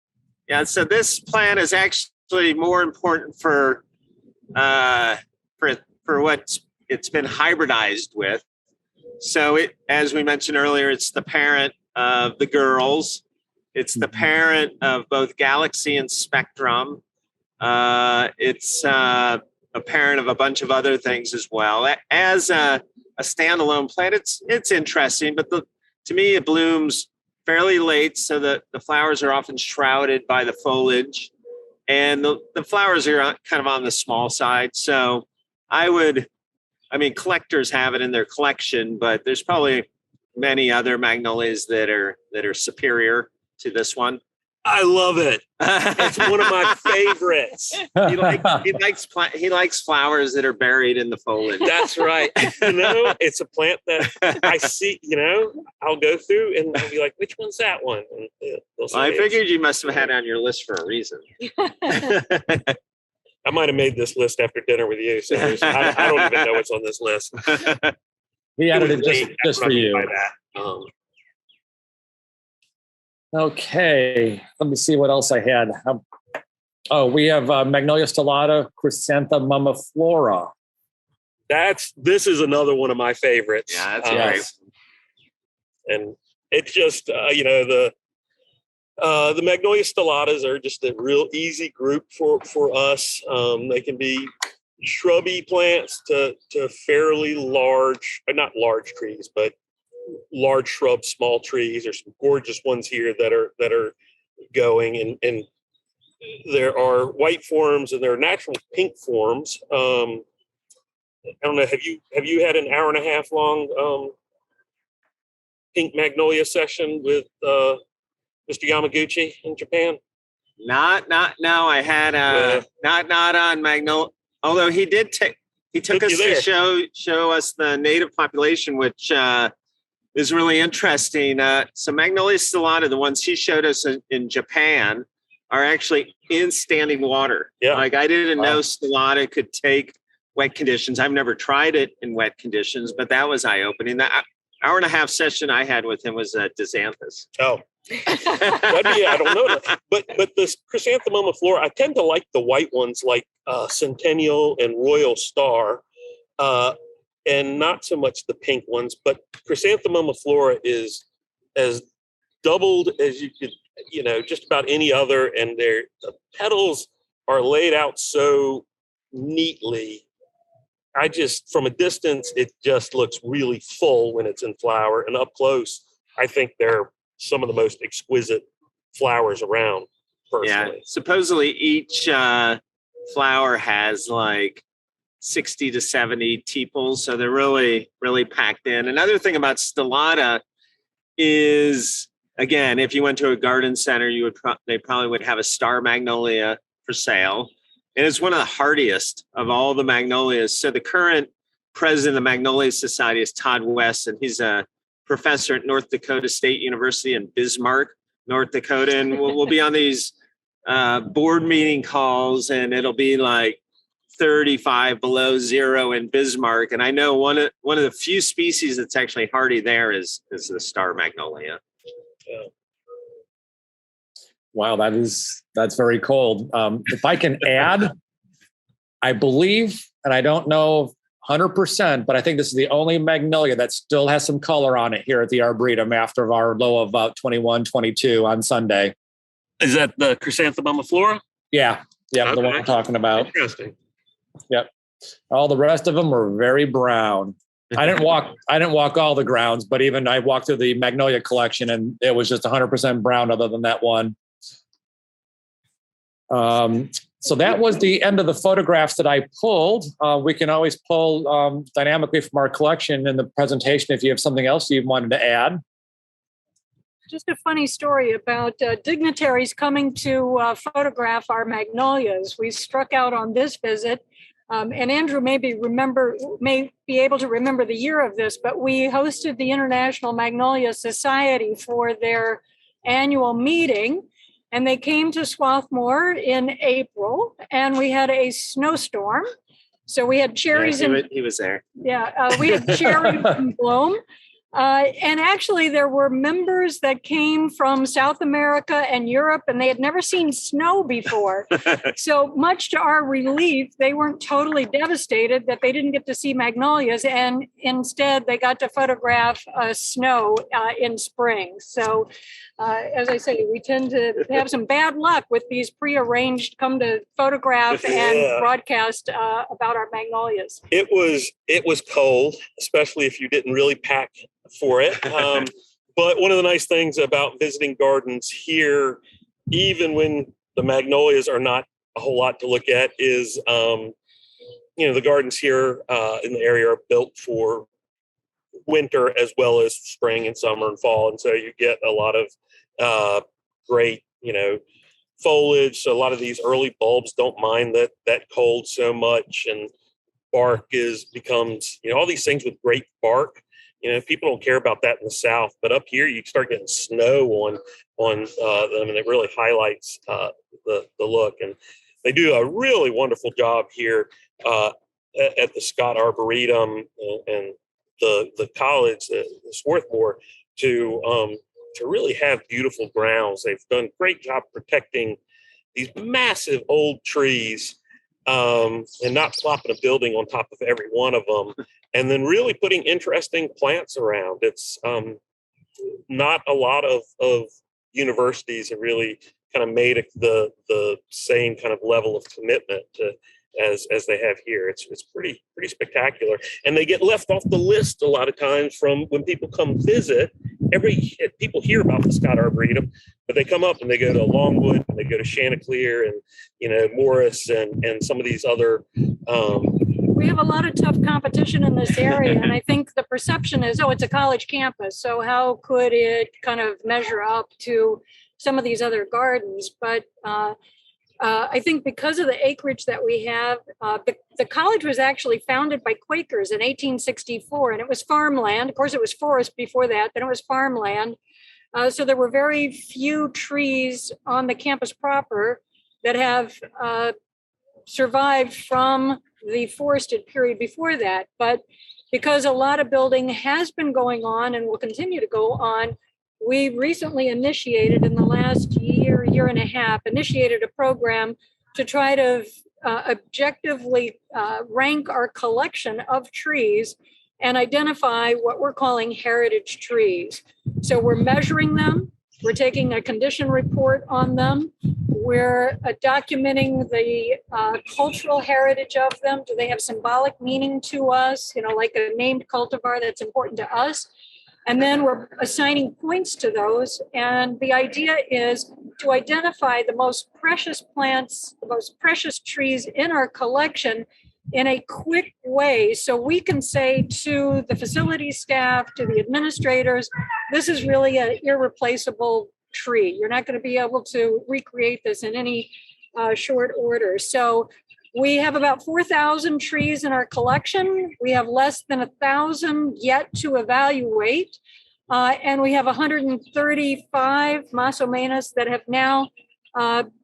Yeah, so this plant is actually more important for what it's been hybridized with. So as we mentioned earlier, it's the parent of the girls. It's the parent of both Galaxy and Spectrum. It's a parent of a bunch of other things as well. As a standalone plant, it's interesting, but to me it blooms fairly late, so that the flowers are often shrouded by the foliage, and the flowers are kind of on the small side. So collectors have it in their collection, but there's probably many other magnolias that are superior to this one. I love it. It's one of my favorites. He likes flowers that are buried in the foliage. That's right. It's a plant that I see, I'll go through and I'll be like, which one's that one? And I figured you must have had it on your list for a reason. I might have made this list after dinner with you. So I don't even know what's on this list. We added it just for you. Okay, let me see what else I had. We have Magnolia Stellata, Chrysanthemum Flora. This is another one of my favorites. Yeah, that's great. And it's just the Magnolia Stellatas are just a real easy group for us. They can be shrubby plants to fairly large, not large trees, but large shrubs, small trees. There's some gorgeous ones here that are going, and there are white forms and there are natural pink forms. I don't know. Have you had an hour and a half long pink magnolia session with Mr. Yamaguchi in Japan? No, I had not on Magnolia. Although he took us to show us the native population, which is really interesting. So Magnolia Stellata, the ones he showed us in Japan, are actually in standing water. Yeah. Like I didn't know Stellata could take wet conditions. I've never tried it in wet conditions, but that was eye-opening. That hour and a half session I had with him was Disanthus. Oh, I don't know that. But this Chrysanthemum flora, I tend to like the white ones like Centennial and Royal Star, and not so much the pink ones. But Chrysanthemum flora is as doubled as you could, just about any other, and the petals are laid out so neatly. From a distance, it just looks really full when it's in flower, and up close, I think they're some of the most exquisite flowers around, personally. Yeah, supposedly each flower has like 60 to 70 tepals, so they're really, really packed in. Another thing about Stellata is, again, if you went to a garden center, they probably would have a Star Magnolia for sale. And it's one of the hardiest of all the magnolias. So the current president of the Magnolia Society is Todd West, and he's a professor at North Dakota State University in Bismarck, North Dakota. And we'll be on these board meeting calls, and it'll be like 35 below zero in Bismarck. And I know one of the few species that's actually hardy there is the Star Magnolia. Yeah. Wow, that's very cold. If I can add, I believe, and I don't know 100%, but I think this is the only magnolia that still has some color on it here at the Arboretum after our low of about 21, 22 on Sunday. Is that the Chrysanthemum flora? Yeah, okay. The one I'm talking about. Interesting. Yep. All the rest of them were very brown. I didn't walk all the grounds, but even I walked through the Magnolia collection and it was just 100% brown other than that one. So that was the end of the photographs that I pulled. We can always pull dynamically from our collection in the presentation if you have something else you wanted to add. Just a funny story about dignitaries coming to photograph our magnolias. We struck out on this visit, and Andrew may be able to remember the year of this, but we hosted the International Magnolia Society for their annual meeting. And they came to Swarthmore in April, and we had a snowstorm. So we had cherries. Yeah, he was there. Yeah, we had cherries in bloom. And actually, there were members that came from South America and Europe, and they had never seen snow before. So much to our relief, they weren't totally devastated that they didn't get to see magnolias, and instead they got to photograph snow in spring. So as I say, we tend to have some bad luck with these prearranged come to photograph and broadcast about our magnolias. It was cold, especially if you didn't really pack for it. But one of the nice things about visiting gardens here, even when the magnolias are not a whole lot to look at, is the gardens here in the area are built for winter as well as spring and summer and fall, and so you get a lot of great foliage. So a lot of these early bulbs don't mind that cold so much, and bark becomes all these things with great bark. People don't care about that in the South, but up here you start getting snow on them, and it really highlights the look. And they do a really wonderful job here at the Scott Arboretum and the college, the Swarthmore, to really have beautiful grounds. They've done a great job protecting these massive old trees and not plopping a building on top of every one of them, and then really putting interesting plants around. It's not a lot of universities have really kind of made the same kind of level of commitment to as they have here. It's pretty spectacular, and they get left off the list a lot of times from when people come visit. People hear about the Scott Arboretum, but they come up and they go to Longwood and they go to Chanticleer and Morris and some of these other. We have a lot of tough competition in this area, and I think the perception is, it's a college campus, so how could it kind of measure up to some of these other gardens? But I think because of the acreage that we have, the college was actually founded by Quakers in 1864, and it was farmland. Of course, it was forest before that, then it was farmland. So there were very few trees on the campus proper that have survived from the forested period before that. But because a lot of building has been going on and will continue to go on, we recently initiated in the last year and a half, initiated a program to try to objectively rank our collection of trees and identify what we're calling heritage trees. So we're measuring them, we're taking a condition report on them, we're documenting the cultural heritage of them. Do they have symbolic meaning to us? Like a named cultivar that's important to us. And then we're assigning points to those. And the idea is to identify the most precious plants, the most precious trees in our collection in a quick way. So we can say to the facility staff, to the administrators, this is really an irreplaceable tree. You're not going to be able to recreate this in any short order. So we have about 4,000 trees in our collection. We have less than 1,000 yet to evaluate. And we have 135 Masomenas that have now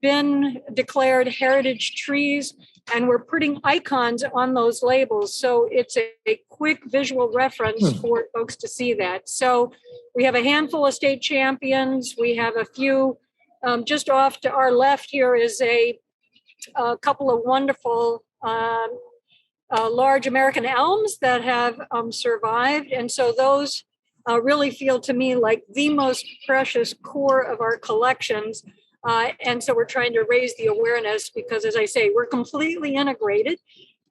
been declared heritage trees. And we're putting icons on those labels. So it's a quick visual reference for folks to see that. So we have a handful of state champions. We have a few, just off to our left here is a couple of wonderful large American elms that have survived. And so those really feel to me like the most precious core of our collections. And so we're trying to raise the awareness because, as I say, we're completely integrated.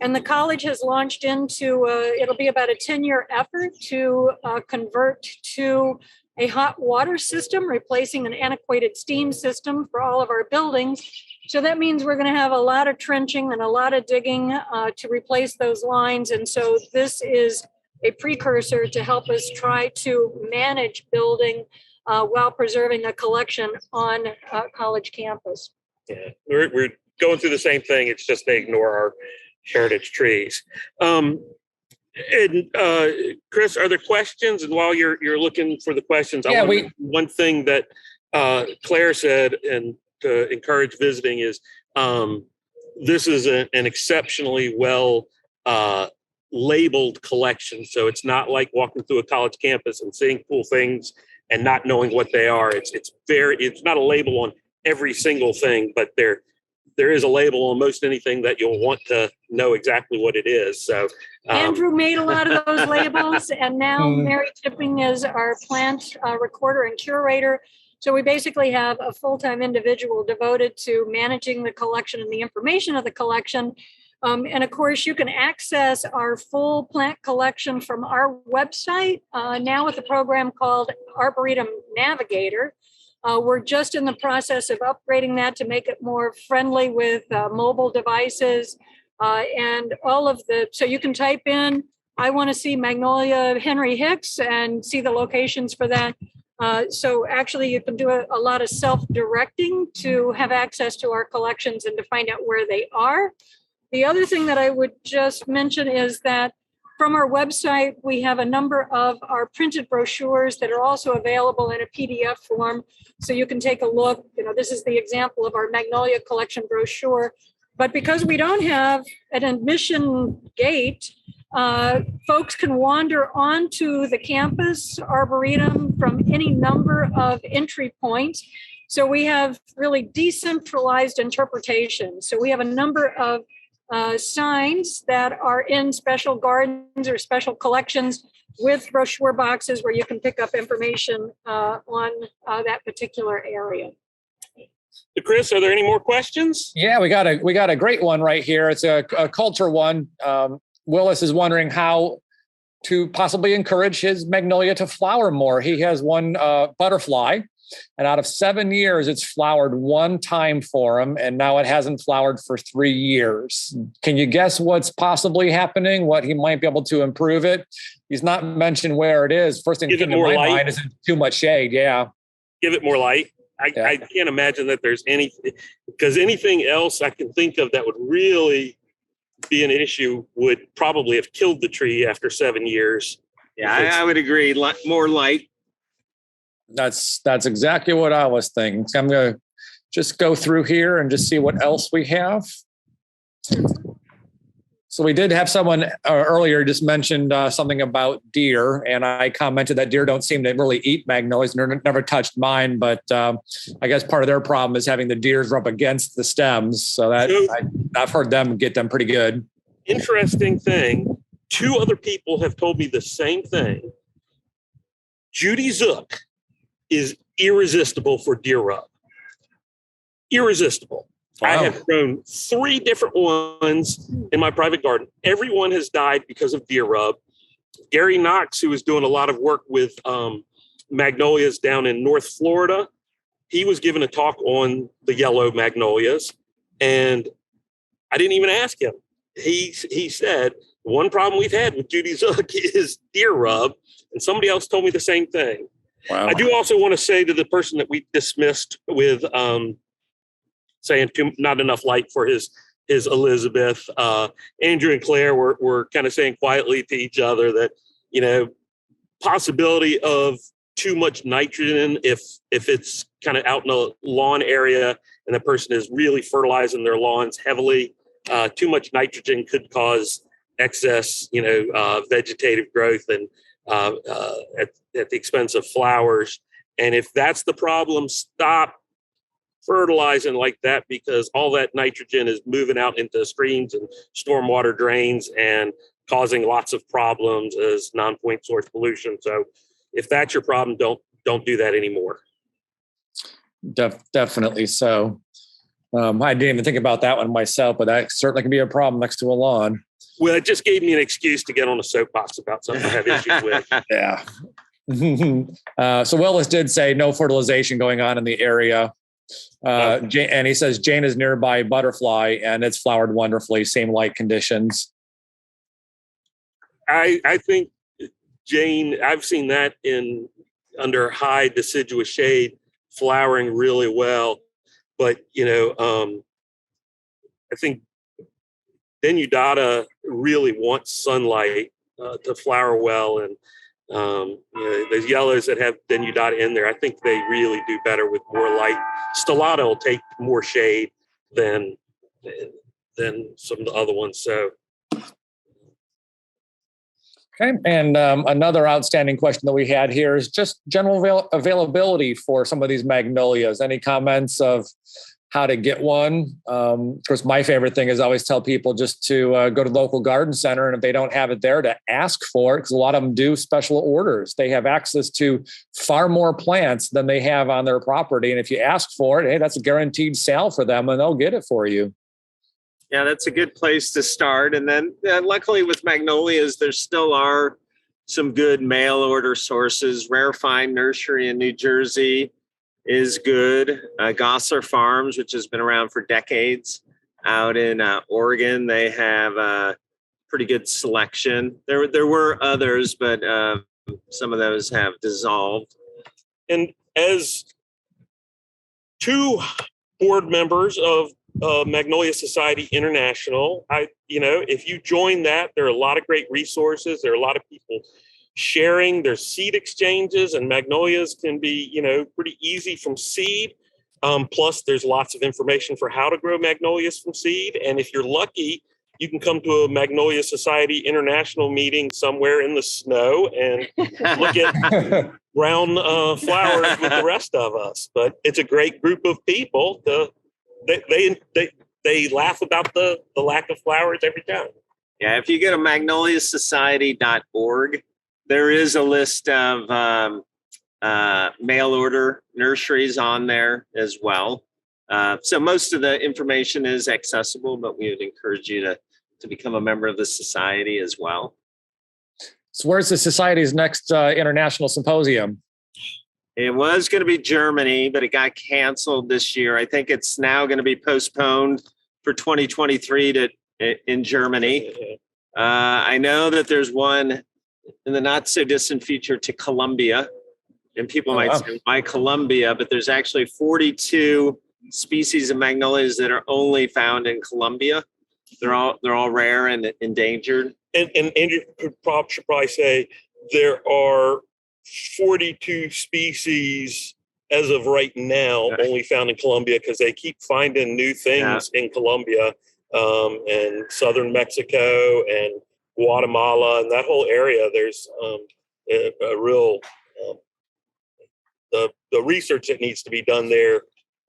And the college has launched into, it'll be about a 10-year effort to convert to a hot water system, replacing an antiquated steam system for all of our buildings. So that means we're going to have a lot of trenching and a lot of digging to replace those lines. And so this is a precursor to help us try to manage building while preserving a collection on college campus. Yeah, we're going through the same thing. It's just they ignore our heritage trees. And Chris, are there questions? And while you're looking for the questions, one thing that Claire said, and to encourage visiting, is this is an exceptionally well labeled collection. So it's not like walking through a college campus and seeing cool things and not knowing what they are. It's not a label on every single thing, but there is a label on most anything that you'll want to know exactly what it is. So Andrew made a lot of those labels, and now Mary Tipping is our plant recorder and curator. So we basically have a full-time individual devoted to managing the collection and the information of the collection. And of course, you can access our full plant collection from our website now with a program called Arboretum Navigator. We're just in the process of upgrading that to make it more friendly with mobile devices and all of so you can type in, I want to see Magnolia Henry Hicks and see the locations for that. So actually you can do a lot of self-directing to have access to our collections and to find out where they are. The other thing that I would just mention is that from our website, we have a number of our printed brochures that are also available in a PDF form. So you can take a look. This is the example of our Magnolia collection brochure. But because we don't have an admission gate, folks can wander onto the campus Arboretum from any number of entry points. So we have really decentralized interpretation. So we have a number of signs that are in special gardens or special collections with brochure boxes where you can pick up information on that particular area. Chris, are there any more questions? Yeah, we got a great one right here. It's a culture one. Willis is wondering how to possibly encourage his magnolia to flower more. He has one butterfly, and out of 7 years, it's flowered one time for him, and now it hasn't flowered for 3 years. Can you guess what's possibly happening? What he might be able to improve it? He's not mentioned where it is. First thing that came to my mind is too much shade. Yeah. Give it more light. I can't imagine that there's anything else I can think of that would really be an issue would probably have killed the tree after 7 years. Yeah, I would agree. More light. That's exactly what I was thinking. So I'm going to just go through here and just see what else we have. So we did have someone earlier just mentioned something about deer, and I commented that deer don't seem to really eat magnolias, never touched mine, but I guess part of their problem is having the deers rub against the stems. So that I've heard them get them pretty good. Interesting thing. 2 other people have told me the same thing. Judy Zuck is irresistible for deer rub. Irresistible. Wow. I have grown 3 different ones in my private garden. Every one has died because of deer rub. Gary Knox, who was doing a lot of work with magnolias down in North Florida, he was giving a talk on the yellow magnolias, and I didn't even ask him. He said, one problem we've had with Judy Zuck is deer rub, and somebody else told me the same thing. Wow. I do also want to say to the person that we dismissed with saying not enough light for his Elizabeth, Andrew and Claire were kind of saying quietly to each other that, possibility of too much nitrogen if it's kind of out in a lawn area and the person is really fertilizing their lawns heavily, too much nitrogen could cause excess, vegetative growth and at the expense of flowers. And if that's the problem, stop fertilizing like that, because all that nitrogen is moving out into streams and stormwater drains and causing lots of problems as non-point source pollution. So if that's your problem, don't do that anymore. Definitely so. I didn't even think about that one myself, but that certainly can be a problem next to a lawn. Well, it just gave me an excuse to get on a soapbox about something I have issues with. Yeah. So Willis did say no fertilization going on in the area. And he says Jane is nearby butterfly and it's flowered wonderfully, same light conditions. I think Jane, I've seen that under high deciduous shade flowering really well. But, I think Denudata really wants sunlight to flower well. And, those yellows that have Denudata in there, I think they really do better with more light. Stellata will take more shade than some of the other ones. So. Okay. And another outstanding question that we had here is just general availability for some of these magnolias. Any comments of how to get one? Of course, my favorite thing is I always tell people just to go to the local garden center, and if they don't have it there, to ask for it, because a lot of them do special orders. They have access to far more plants than they have on their property. And if you ask for it, hey, that's a guaranteed sale for them, and they'll get it for you. Yeah, that's a good place to start. And then luckily with magnolias, there still are some good mail order sources. Rare Find Nursery in New Jersey is good. Gosler Farms, which has been around for decades, out in Oregon, they have a pretty good selection. There were others, but some of those have dissolved. And as 2 board members of Magnolia Society International, if you join that, there are a lot of great resources. There are a lot of people sharing. There's seed exchanges, and magnolias can be, pretty easy from seed. Plus, there's lots of information for how to grow magnolias from seed. And if you're lucky, you can come to a Magnolia Society International meeting somewhere in the snow and look at brown flowers with the rest of us. But it's a great group of people. They laugh about the lack of flowers every time. Yeah, if you go to magnoliasociety.org, there is a list of mail order nurseries on there as well. So most of the information is accessible, but we would encourage you to become a member of the society as well. So where's the Society's next international symposium? It was going to be Germany, but it got canceled this year. I think it's now going to be postponed for 2023 in Germany. I know that there's one in the not so distant future to Colombia, and people might say, why Colombia? But there's actually 42 species of magnolias that are only found in Colombia. They're all rare and endangered. And Andrew should probably say there are 42 species as of right now only found in Colombia, because they keep finding new things in Colombia and southern Mexico and Guatemala and that whole area. There's a real the research that needs to be done there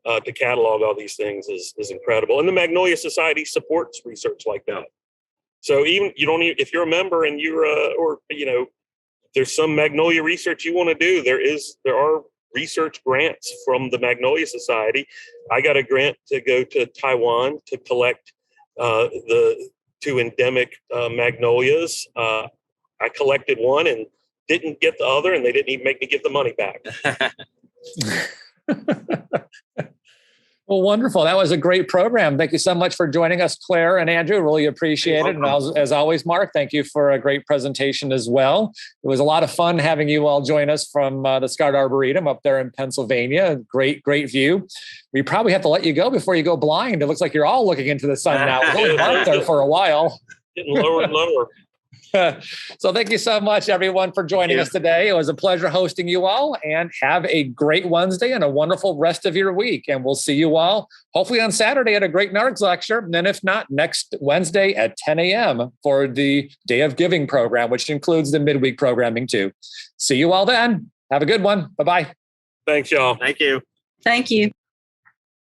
to catalog all these things is incredible. And the Magnolia Society supports research like that. So even if you're a member and there's some Magnolia research you want to do, there are research grants from the Magnolia Society. I got a grant to go to Taiwan to collect the 2 endemic magnolias. I collected one and didn't get the other, and they didn't even make me give the money back. Well, wonderful. That was a great program. Thank you so much for joining us, Claire and Andrew. Really appreciate it. And as always, Mark, thank you for a great presentation as well. It was a lot of fun having you all join us from the Scott Arboretum up there in Pennsylvania. Great view. We probably have to let you go before you go blind. It looks like you're all looking into the sun now. It was only dark there for a while. Getting lower and lower. So thank you so much, everyone, for joining us today. It was a pleasure hosting you all, and have a great Wednesday and a wonderful rest of your week. And we'll see you all hopefully on Saturday at a great NARGS lecture. And then if not, next Wednesday at 10 a.m. for the Day of Giving program, which includes the midweek programming too. See you all then. Have a good one. Bye-bye. Thanks, y'all. Thank you. Thank you.